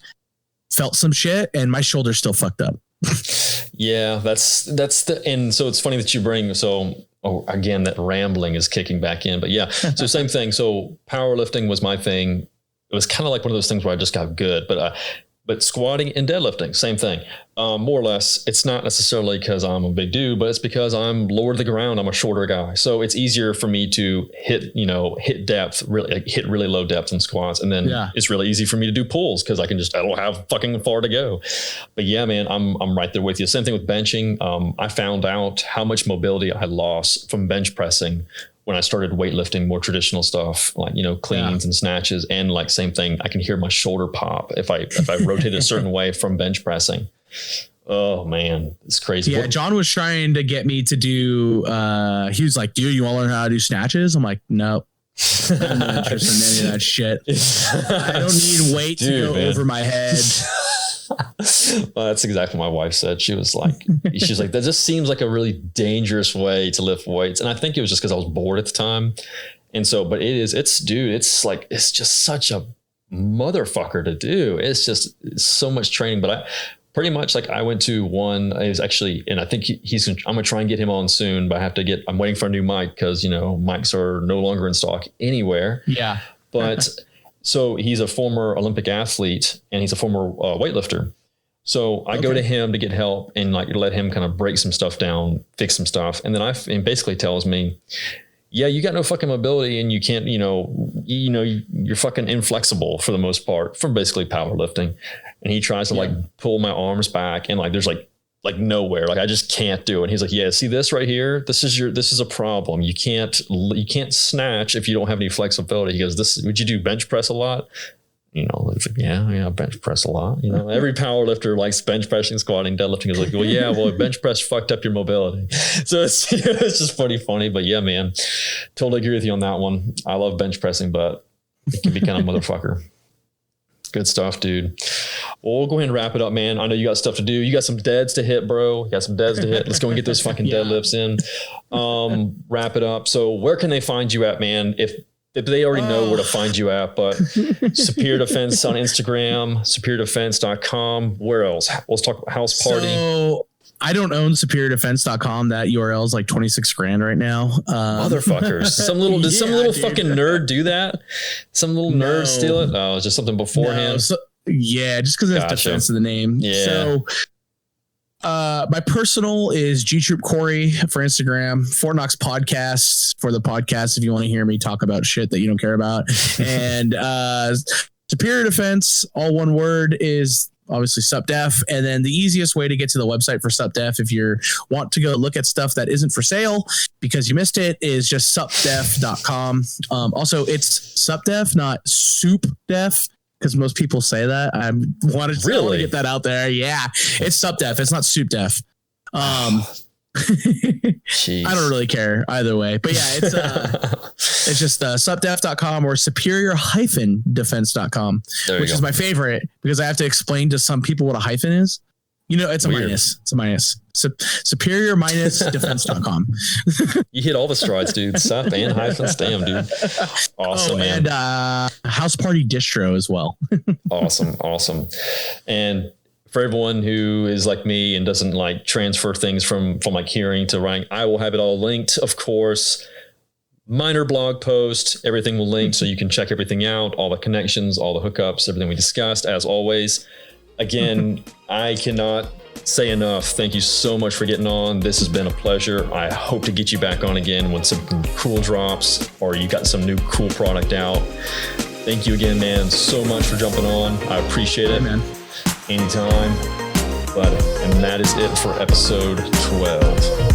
felt some shit and my shoulder's still fucked up. Yeah, and so it's funny that you bring, again, that rambling is kicking back in, but yeah. So same thing. So powerlifting was my thing. It was kind of like one of those things where I just got good, but squatting and deadlifting, same thing. More or less, it's not necessarily because I'm a big dude, but it's because I'm lower to the ground. I'm a shorter guy. So it's easier for me to hit depth, hit really low depth in squats. And then it's really easy for me to do pulls because I don't have fucking far to go. But yeah, man, I'm right there with you. Same thing with benching. I found out how much mobility I lost from bench pressing when I started weightlifting more traditional stuff, like, cleans and snatches, and like same thing, I can hear my shoulder pop if I rotate a certain way from bench pressing. Oh man, it's crazy. Yeah. John was trying to get me to do, he was like, dude, you want to learn how to do snatches? I'm like, nope. I'm not interested in any of that shit. I don't need weight to go over my head. Well, that's exactly what my wife said. She's like, that just seems like a really dangerous way to lift weights. And I think it was just because I was bored at the time. And so, but it's just such a motherfucker to do. It's so much training, but I went to one, it was actually, and I think I'm going to try and get him on soon, but I'm waiting for a new mic because, mics are no longer in stock anywhere. Yeah. But so he's a former Olympic athlete and he's a former weightlifter. So I go to him to get help and let him kind of break some stuff down, fix some stuff. And then and basically tells me, yeah, you got no fucking mobility and you can't, you're fucking inflexible for the most part from basically powerlifting. And he tries to pull my arms back and there's nowhere, I just can't do it. And he's like, yeah, see this right here? This is a problem. You can't snatch if you don't have any flexibility. He goes, would you do bench press a lot? It's like, yeah, bench press a lot. Every power lifter likes bench pressing, squatting, deadlifting. Is like, well, yeah, bench press fucked up your mobility. So it's just pretty funny. But yeah, man, totally agree with you on that one. I love bench pressing, but it can be kind of motherfucker. Good stuff, dude. Well, we'll go ahead and wrap it up, man. I know you got stuff to do. You got some deads to hit, bro. You got some deads to hit. Let's go and get those fucking deadlifts in. Wrap it up. So where can they find you at, man? If they already know where to find you at, but Superior Defense on Instagram, superiordefense.com. Where else? Let's talk about House Party. So I don't own superiordefense.com. That URL is like $26,000 right now. Motherfuckers. Some little fucking nerd do that? Some little nerd steal it? Oh, it's just something beforehand. Just because it has defense in the name. Yeah. So my personal is G Troop Corey for Instagram, Fortknox Podcast for the podcast if you want to hear me talk about shit that you don't care about. And Superior Defense, all one word, is obviously SupDef. And then the easiest way to get to the website for SupDef, if you want to go look at stuff that isn't for sale because you missed it, is just supdef.com. Also, it's SupDef, not SoupDef, because most people say that. I wanted to get that out there. Yeah, it's SupDef. It's not SoupDef. I don't really care either way, but yeah, it's just supdef.com or superior-defense.com, which is my favorite because I have to explain to some people what a hyphen is. It's a minus. It's a minus. Superior-defense.com. You hit all the strides, dude. Sup and hyphens. Damn, dude. Awesome, man. And House Party Distro as well. Awesome. And for everyone who is like me and doesn't transfer things from hearing to writing, I will have it all linked, of course. Minor blog post, everything will link so you can check everything out, all the connections, all the hookups, everything we discussed, as always. Again, I cannot say enough. Thank you so much for getting on. This has been a pleasure. I hope to get you back on again when some cool drops or you got some new cool product out. Thank you again, man, so much for jumping on. I appreciate it. Man. Anytime. And that is it for episode 12.